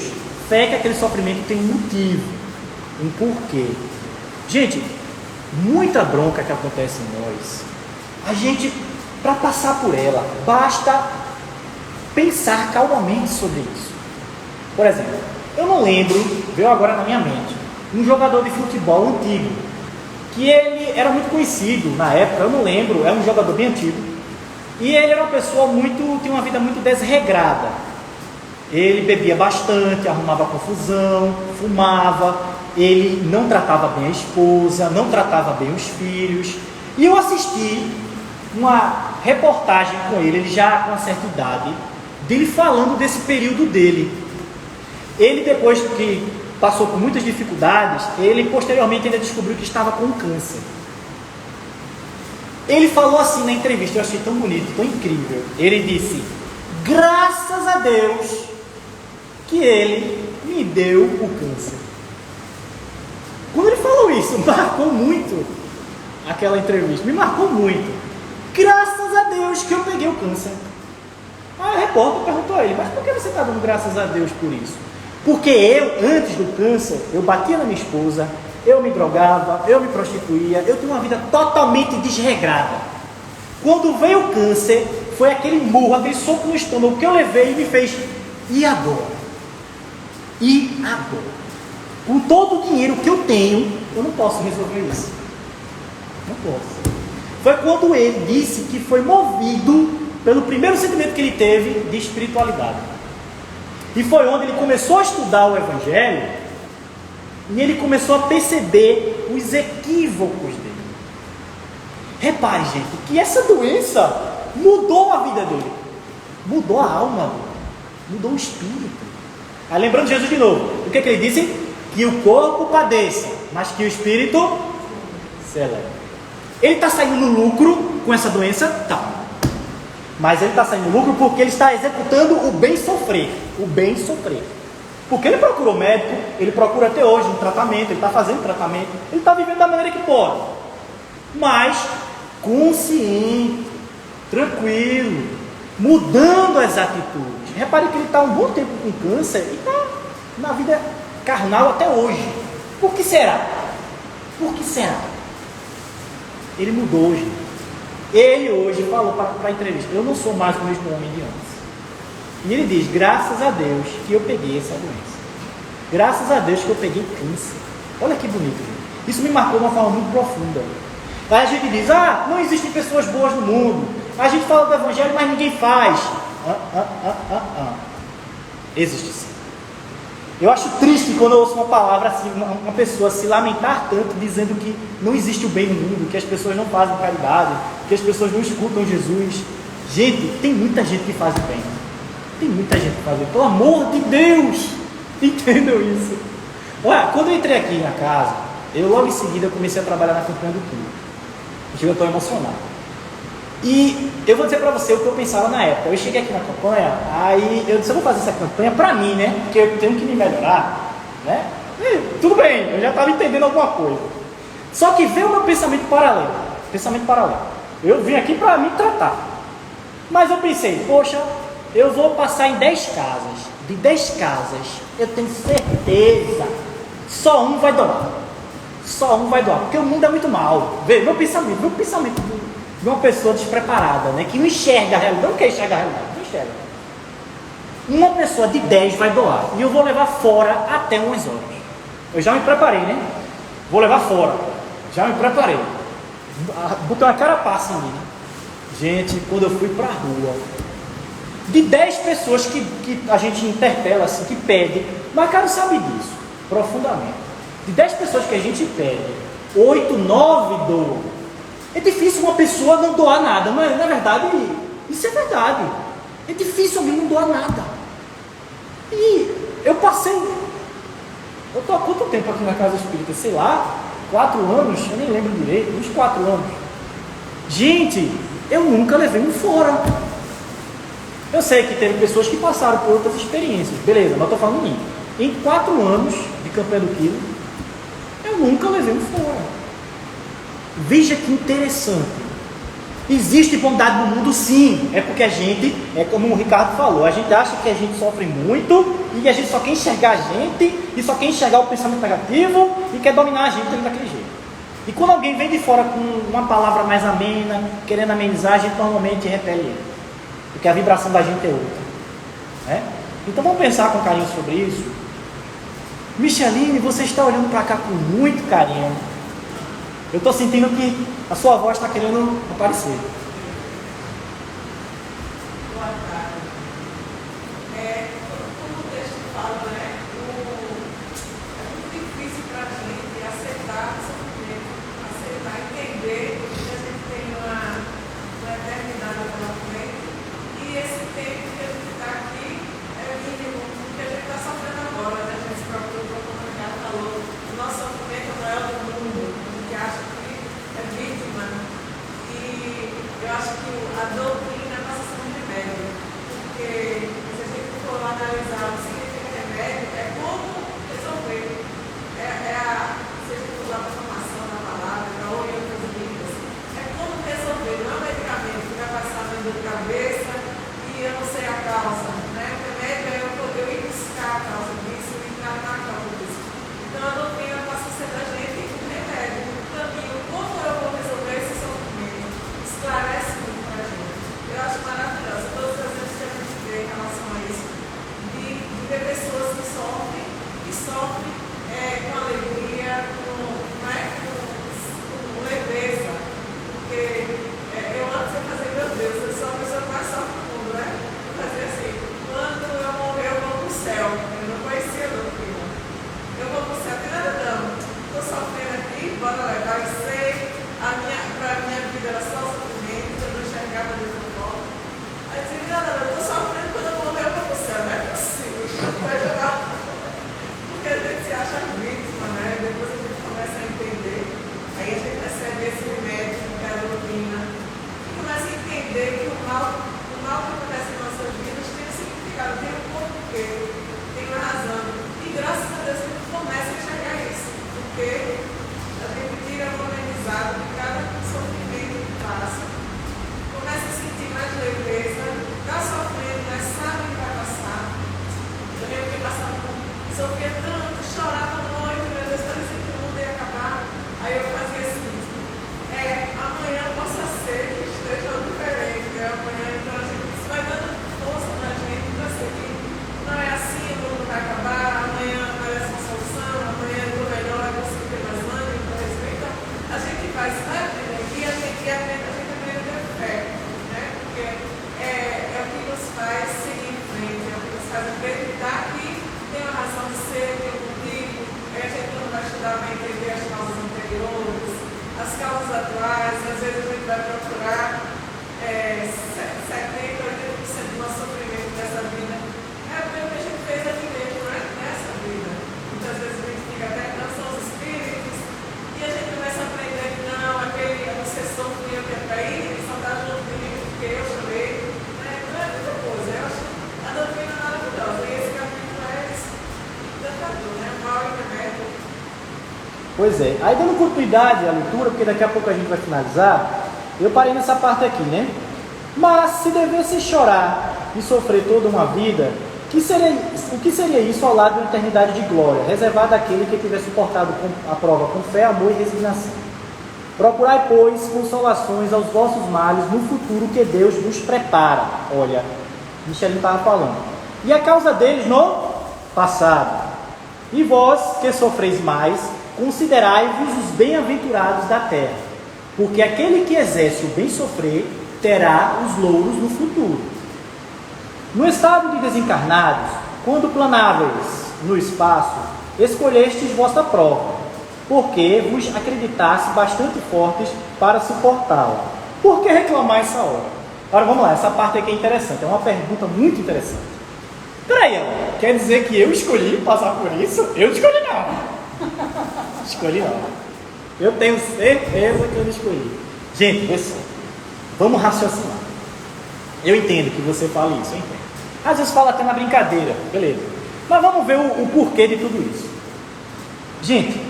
fé que aquele sofrimento tem um motivo, um porquê. Gente, muita bronca que acontece em nós, a gente, para passar por ela, basta pensar calmamente sobre isso. Por exemplo, eu não lembro, veio agora na minha mente, um jogador de futebol antigo, que ele era muito conhecido na época, eu não lembro, é um jogador bem antigo, e ele era uma pessoa tinha uma vida muito desregrada. Ele bebia bastante, arrumava confusão, fumava, ele não tratava bem a esposa, não tratava bem os filhos. E eu assisti uma reportagem com ele já com uma certa idade, dele falando desse período dele. Ele, depois que passou por muitas dificuldades, ele posteriormente ainda descobriu que estava com câncer. Ele falou assim na entrevista, eu achei tão bonito, tão incrível. Ele disse: graças a Deus que ele me deu o câncer. Quando ele falou isso, marcou muito aquela entrevista, me marcou muito. Graças a Deus que eu peguei o câncer. Aí o repórter perguntou a ele: mas por que você está dando graças a Deus por isso? Porque eu, antes do câncer, eu batia na minha esposa, eu me drogava, eu me prostituía, eu tinha uma vida totalmente desregrada. Quando veio o câncer, foi aquele murro, aquele soco no estômago que eu levei e me fez: e agora? E agora? Com todo o dinheiro que eu tenho, eu não posso resolver isso. Não posso. Foi quando ele disse que foi movido pelo primeiro sentimento que ele teve de espiritualidade. E foi onde ele começou a estudar o Evangelho e ele começou a perceber os equívocos dele. Repare, gente, que essa doença mudou a vida dele, mudou a alma dele, mudou o espírito. Aí lembrando Jesus de novo, o que ele disse? Que o corpo padeça, mas que o espírito se eleve. Ele está saindo no lucro com essa doença? Tá. Mas ele está saindo no lucro porque ele está executando o bem sofrer. O bem sofrer. Porque ele procurou médico, ele procura até hoje um tratamento, ele está fazendo tratamento, ele está vivendo da maneira que pode. Mas consciente, tranquilo, mudando as atitudes. Repare que ele está um bom tempo com câncer e está na vida carnal até hoje. Por que será? Por que será? Ele mudou hoje. Ele hoje falou para a entrevista: eu não sou mais o mesmo homem de antes. E ele diz: graças a Deus que eu peguei essa doença. Graças a Deus que eu peguei câncer. Olha que bonito, gente. Isso me marcou de uma forma muito profunda. Aí a gente diz: não existem pessoas boas no mundo. A gente fala do Evangelho, mas ninguém faz. Existe sim. Eu acho triste quando eu ouço uma palavra assim, uma pessoa se lamentar tanto, dizendo que não existe o bem no mundo, que as pessoas não fazem caridade, que as pessoas não escutam Jesus. Gente, tem muita gente que faz o bem. Tem muita gente que faz o bem. Pelo amor de Deus, entendam isso. Olha, quando eu entrei aqui na casa, eu logo em seguida comecei a trabalhar na campanha do clube. Eu estou emocionado. E eu vou dizer para você o que eu pensava na época. Eu cheguei aqui na campanha, aí eu disse, eu vou fazer essa campanha para mim, né? Porque eu tenho que me melhorar, né? E, tudo bem, eu já estava entendendo alguma coisa. Só que veio o meu pensamento paralelo. Eu vim aqui para me tratar. Mas eu pensei, poxa, eu vou passar em 10 casas. De 10 casas, eu tenho certeza, só um vai doar. Porque o mundo é muito mal. Vê, meu pensamento de uma pessoa despreparada, né? Que não enxerga a realidade, não quer enxergar a realidade, não enxerga. Uma pessoa de 10 vai doar, e eu vou levar fora até umas horas. Eu já me preparei, né? Vou levar fora, já me preparei. Botou uma carapaça em mim, né? Gente, quando eu fui pra rua, de 10 pessoas que a gente interpela, assim, que pede, Macaro sabe disso, profundamente. De 10 pessoas que a gente pede, 8, 9 doam. É difícil uma pessoa não doar nada, mas na verdade, isso é verdade. É difícil alguém não doar nada. E eu passei, eu estou há quanto tempo aqui na Casa Espírita? Sei lá, 4 anos, eu nem lembro direito, uns 4 anos. Gente, eu nunca levei um fora. Eu sei que teve pessoas que passaram por outras experiências, beleza, mas eu estou falando em mim. Em 4 anos de campanha do quilo, eu nunca levei um fora. Veja que interessante. Existe bondade no mundo, sim. É porque a gente, é como o Ricardo falou, a gente acha que a gente sofre muito e a gente só quer enxergar a gente e só quer enxergar o pensamento negativo e quer dominar a gente daquele jeito. E quando alguém vem de fora com uma palavra mais amena, querendo amenizar, a gente normalmente repele ele, porque a vibração da gente é outra, né? Então vamos pensar com carinho sobre isso. Micheline, você está olhando para cá com muito carinho. Eu estou sentindo que a sua voz está querendo aparecer. Boa tarde. Como o texto fala, né? É muito difícil para a gente aceitar o sofrimento, aceitar, entender que a gente tem uma eternidade pela frente e esse tempo que a gente está aqui é mínimo do que a gente está sofrendo agora, né? A gente próprio, como o Ricardo falou, o nosso sofrimento é o maior do mundo. Que acha que é vítima, e eu acho que a doutrina passa a ser um remédio, porque se a gente for analisar o que significa remédio, é como resolver, se a gente for usar a formação da palavra, ou em outras línguas, é como resolver, não é um medicamento que vai passar na dor de cabeça e eu não sei a causa, né? O remédio é eu poder ir buscar a causa disso e tratar a causa disso. Então a doutrina passa a ser da gente um remédio. Como eu vou resolver esse sofrimento? Esclarece muito para a gente. Eu acho maravilhoso. Todas as vezes que a gente vê em relação a isso, de ver pessoas que sofrem com alegria, com leveza. Porque eu antes de fazer, meu Deus, eu sou a pessoa que mais sofre no mundo, né? Eu fazia assim, quando eu morrer, eu vou para o céu. Eu não conhecia a doutrina. Eu vou para o céu, tem nada não. Estou sofrendo aqui, bora levar e sei. Para a minha vida era só sofrimento, eu não enxergava de outra forma. Aí eu disse, não, eu estou sofrendo quando eu morrer, eu vou para o céu, não é possível. Vai jogar. Porque a gente se acha vítima, né? Depois a gente começa a entender. Aí a gente recebe esse remédio, que é a doutrina, e começa a entender que o mal que acontece em nossas vidas tem um significado, tem um porquê, tem uma razão. E graças a Deus a gente começa a enxergar isso, porque a gente tira o amenizado de cada sofrimento que passa, começa a sentir mais leveza, está sofrendo, mas sabe que vai passar. Eu lembro que passava sofria tanto, chorava muito, meu Deus, parecia que o mundo ia acabar. Aí eu fazia assim, amanhã possa ser que esteja diferente, né? Amanhã, então a gente vai dando força na gente para seguir. Não é assim, o mundo vai acabar, amanhã aparece uma solução, amanhã eu vou melhor, eu vou ter mais ânimo, então respeito. A gente faz, e a gente aprende a ter fé, né? Porque é o que nos faz seguir em frente, é o que nos faz acreditar que tem uma razão de ser, tem um motivo. A gente não vai estudar para entender as causas anteriores, as causas atuais, às vezes a gente vai procurar 70, 80% do nosso sofrimento dessa vida. É o que a gente fez aqui mesmo, né? Nessa vida. Muitas vezes a gente fica até são os espíritos, e a gente começa a aprender que não, aquele obsessor que eu quero para ir, ele só está junto Pois é. Aí dando continuidade à leitura, porque daqui a pouco a gente vai finalizar, eu parei nessa parte aqui, né? Mas se devesse chorar e sofrer toda uma vida, o que seria isso ao lado de uma eternidade de glória, reservada àquele que tiver suportado a prova com fé, amor e resignação? Procurai, pois, consolações aos vossos males no futuro que Deus nos prepara. Olha, Michelin estava falando. E a causa deles no passado. E vós, que sofreis mais, considerai-vos os bem-aventurados da terra, porque aquele que exerce o bem sofrer terá os louros no futuro. No estado de desencarnados, quando planáveis no espaço, escolhestes vossa prova, porque vos acreditasse bastante fortes para suportá-la. Por que reclamar essa hora? Agora vamos lá, essa parte aqui é interessante, é uma pergunta muito interessante. Peraí, quer dizer que eu escolhi passar por isso? Eu escolhi não. Escolhi não. Eu tenho certeza que eu não escolhi. Gente, pessoal, vamos raciocinar. Eu entendo que você fala isso, eu entendo. Às vezes fala até na brincadeira, beleza. Mas vamos ver o porquê de tudo isso. Gente,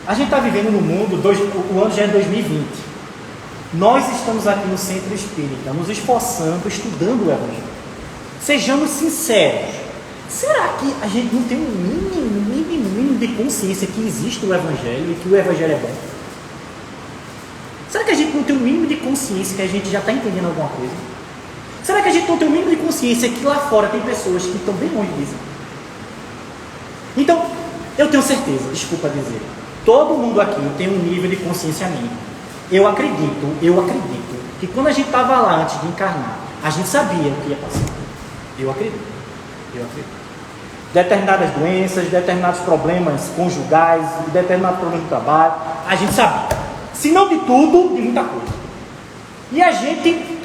a gente está vivendo no mundo, o ano já é 2020. Nós estamos aqui no Centro Espírita, nos esforçando, estudando o Evangelho. Sejamos sinceros. Será que a gente não tem um mínimo de consciência que existe o Evangelho e que o Evangelho é bom? Será que a gente não tem um mínimo de consciência que a gente já está entendendo alguma coisa? Será que a gente não tem um mínimo de consciência que lá fora tem pessoas que estão bem longe disso? Então, eu tenho certeza, desculpa dizer, todo mundo aqui tem um nível de consciência mínimo. Eu acredito que quando a gente estava lá antes de encarnar, a gente sabia o que ia passar. Eu acredito. Determinadas doenças, determinados problemas conjugais, determinados problemas de trabalho, a gente sabia. Se não de tudo, de muita coisa. E a gente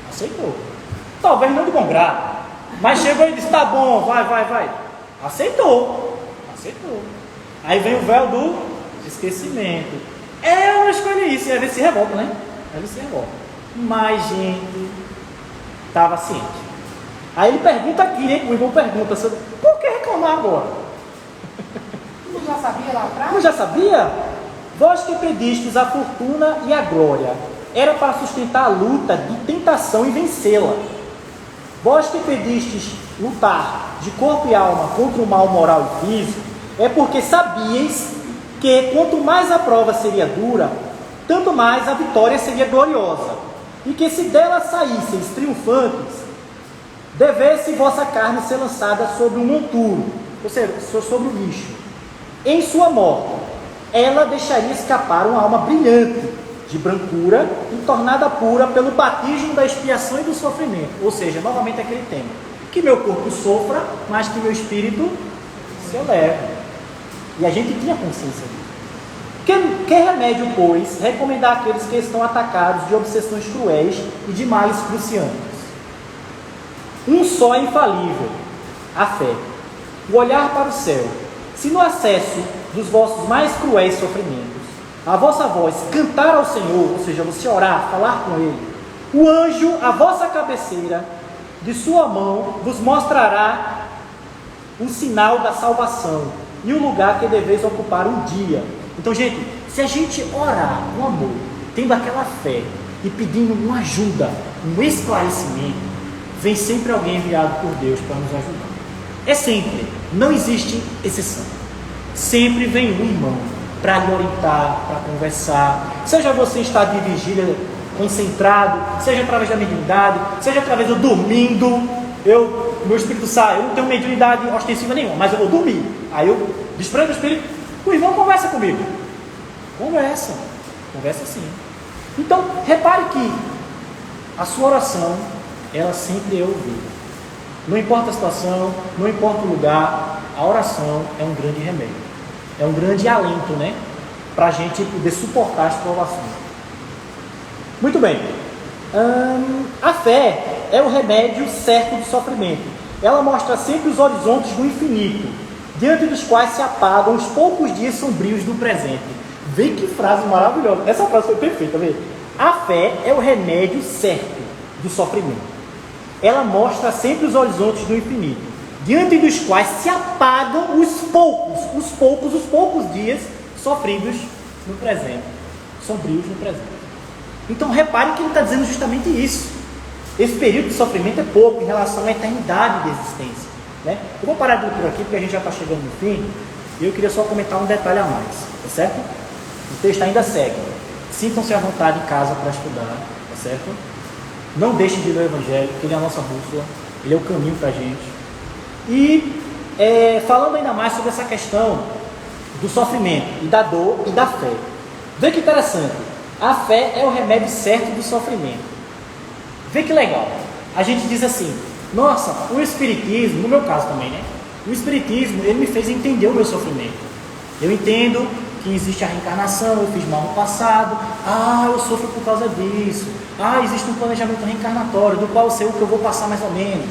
aceitou. Talvez não de bom grado, mas chegou e disse, tá bom, vai. Aceitou. Aí vem o véu do esquecimento. Eu não escolhi isso, e às vezes se revolta, né? Mas, gente, estava ciente. Aí ele pergunta aqui, né? O irmão pergunta, por que reclamar agora? Tu já sabia lá atrás? Não já sabia? Vós que pedistes a fortuna e a glória, era para sustentar a luta de tentação e vencê-la. Vós que pedistes lutar de corpo e alma contra o mal moral e físico, é porque sabíeis que quanto mais a prova seria dura, tanto mais a vitória seria gloriosa, e que se dela saísseis triunfantes, devesse vossa carne ser lançada sobre um monturo, ou seja, sobre o lixo. Em sua morte, ela deixaria escapar uma alma brilhante, de brancura e tornada pura pelo batismo da expiação e do sofrimento. Ou seja, novamente aquele tema, que meu corpo sofra, mas que meu espírito se eleve. E a gente tinha consciência disso. Que remédio, pois, recomendar àqueles que estão atacados de obsessões cruéis e de males cruciantes? Um só é infalível, a fé. O olhar para o céu. Se no acesso dos vossos mais cruéis sofrimentos, a vossa voz cantar ao Senhor, ou seja, você orar, falar com Ele, o anjo, à vossa cabeceira, de sua mão, vos mostrará um sinal da salvação e o lugar que deveis ocupar um dia. Então, gente, se a gente orar com amor, tendo aquela fé e pedindo uma ajuda, um esclarecimento, vem sempre alguém enviado por Deus para nos ajudar. É sempre, não existe exceção. Sempre vem um irmão para lhe orientar, para conversar. Seja você estar de vigília concentrado, seja através da mediunidade, seja através do dormindo. Meu espírito sai, eu não tenho mediunidade ostensiva nenhuma, mas eu vou dormir. Aí eu desprendo o espírito, o irmão conversa comigo. Conversa sim. Então, repare que a sua oração, ela sempre é ouvida. Não importa a situação, não importa o lugar, a oração é um grande remédio. É um grande alento, né? Para a gente poder suportar as provações. Muito bem. A fé é o remédio certo do sofrimento. Ela mostra sempre os horizontes do infinito, diante dos quais se apagam os poucos dias sombrios do presente. Vê que frase maravilhosa. Essa frase foi perfeita, vê? A fé é o remédio certo do sofrimento. Ela mostra sempre os horizontes do infinito, diante dos quais se apagam os poucos dias sofridos no presente, sombrios no presente. Então repare que ele está dizendo justamente isso. Esse período de sofrimento é pouco em relação à eternidade de existência, né? Eu vou parar de ler por aqui porque a gente já está chegando no fim, e eu queria só comentar um detalhe a mais, tá certo? O texto ainda segue. Sintam-se à vontade em casa para estudar, tá certo? Não deixem de ler o Evangelho, porque ele é a nossa bússola, ele é o caminho para a gente. E falando ainda mais sobre essa questão do sofrimento, e da dor e da fé. Vê que interessante, a fé é o remédio certo do sofrimento. Vê que legal, a gente diz assim, nossa, o Espiritismo, no meu caso também, né? O Espiritismo, ele me fez entender o meu sofrimento. Eu entendo que existe a reencarnação, eu fiz mal no passado, eu sofro por causa disso, existe um planejamento reencarnatório, do qual eu sei o que eu vou passar mais ou menos,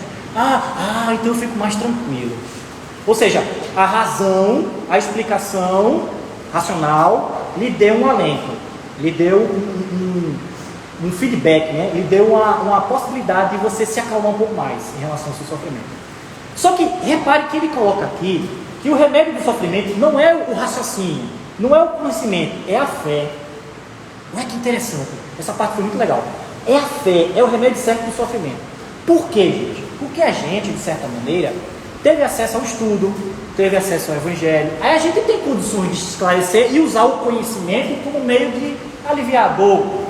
então eu fico mais tranquilo. Ou seja, a razão, a explicação racional lhe deu um alento, lhe deu um feedback, né? Lhe deu uma possibilidade de você se acalmar um pouco mais em relação ao seu sofrimento. Só que repare que ele coloca aqui que o remédio do sofrimento não é o raciocínio, não é o conhecimento, é a fé. Olha que interessante, essa parte foi muito legal. É a fé, é o remédio certo do sofrimento. Por quê, gente? Porque a gente, de certa maneira, teve acesso ao estudo, teve acesso ao Evangelho. Aí a gente tem condições de esclarecer e usar o conhecimento como meio de aliviar a dor.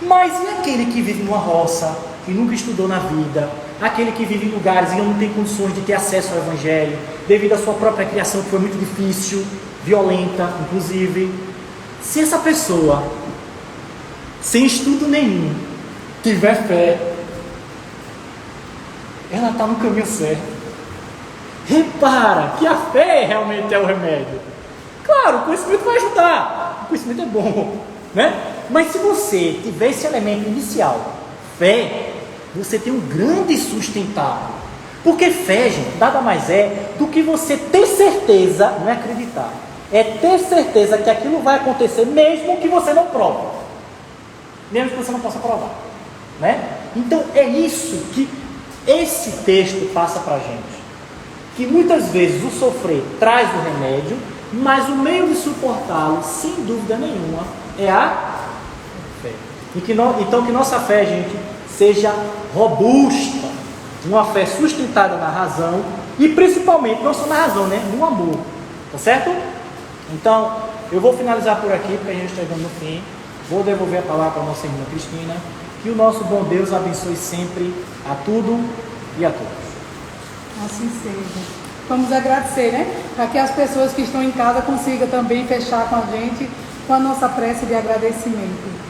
Mas e aquele que vive numa roça, que nunca estudou na vida, aquele que vive em lugares e não tem condições de ter acesso ao Evangelho, devido à sua própria criação, que foi muito difícil, violenta, inclusive. Se essa pessoa, sem estudo nenhum, tiver fé, ela está no caminho certo. Repara que a fé realmente é o remédio. Claro, o conhecimento vai ajudar, o conhecimento é bom, né? Mas se você tiver esse elemento inicial, fé, você tem um grande sustentáculo. Porque fé, gente, nada mais é do que você ter certeza, não é acreditar, é ter certeza que aquilo vai acontecer mesmo que você não prove, mesmo que você não possa provar, né? Então é isso que esse texto passa para a gente, que muitas vezes o sofrer traz o remédio, mas o meio de suportá-lo, sem dúvida nenhuma, é a fé. Então que nossa fé, gente, seja robusta, uma fé sustentada na razão e principalmente, não só na razão, né? No amor, tá certo? Então, eu vou finalizar por aqui, porque a gente está chegando no fim. Vou devolver a palavra para a nossa irmã Cristina. Que o nosso bom Deus abençoe sempre a tudo e a todos. Assim seja. Vamos agradecer, né? Para que as pessoas que estão em casa consigam também fechar com a gente com a nossa prece de agradecimento.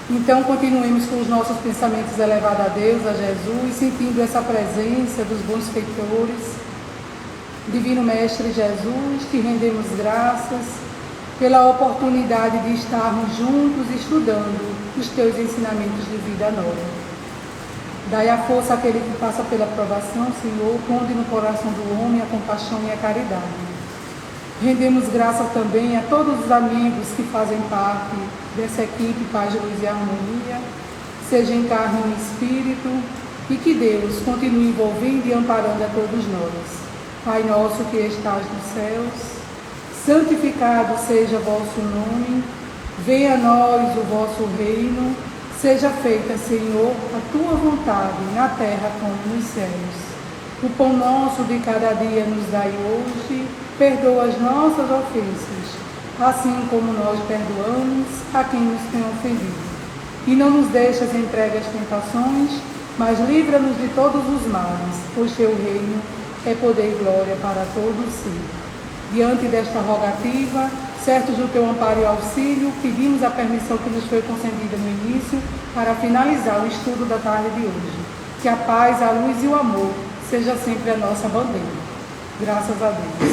Então, continuemos com os nossos pensamentos elevados a Deus, a Jesus, sentindo essa presença dos bons feitores. Divino Mestre Jesus, te rendemos graças pela oportunidade de estarmos juntos estudando os teus ensinamentos de vida nova. Dai a força àquele que passa pela provação, Senhor, pondo no coração do homem a compaixão e a caridade. Rendemos graças também a todos os amigos que fazem parte dessa equipe Paz, Luz e Harmonia, seja em carne ou em espírito, e que Deus continue envolvendo e amparando a todos nós. Pai nosso que estás nos céus, santificado seja o vosso nome, venha a nós o vosso reino, seja feita, Senhor, a tua vontade, na terra como nos céus. O pão nosso de cada dia nos dai hoje, perdoa as nossas ofensas, assim como nós perdoamos a quem nos tem ofendido. E não nos deixes entregue às tentações, mas livra-nos de todos os males, pois teu reino é poder e glória para todos sempre. Diante desta rogativa, certos do teu amparo e auxílio, pedimos a permissão que nos foi concedida no início para finalizar o estudo da tarde de hoje. Que a paz, a luz e o amor seja sempre a nossa bandeira. Graças a Deus.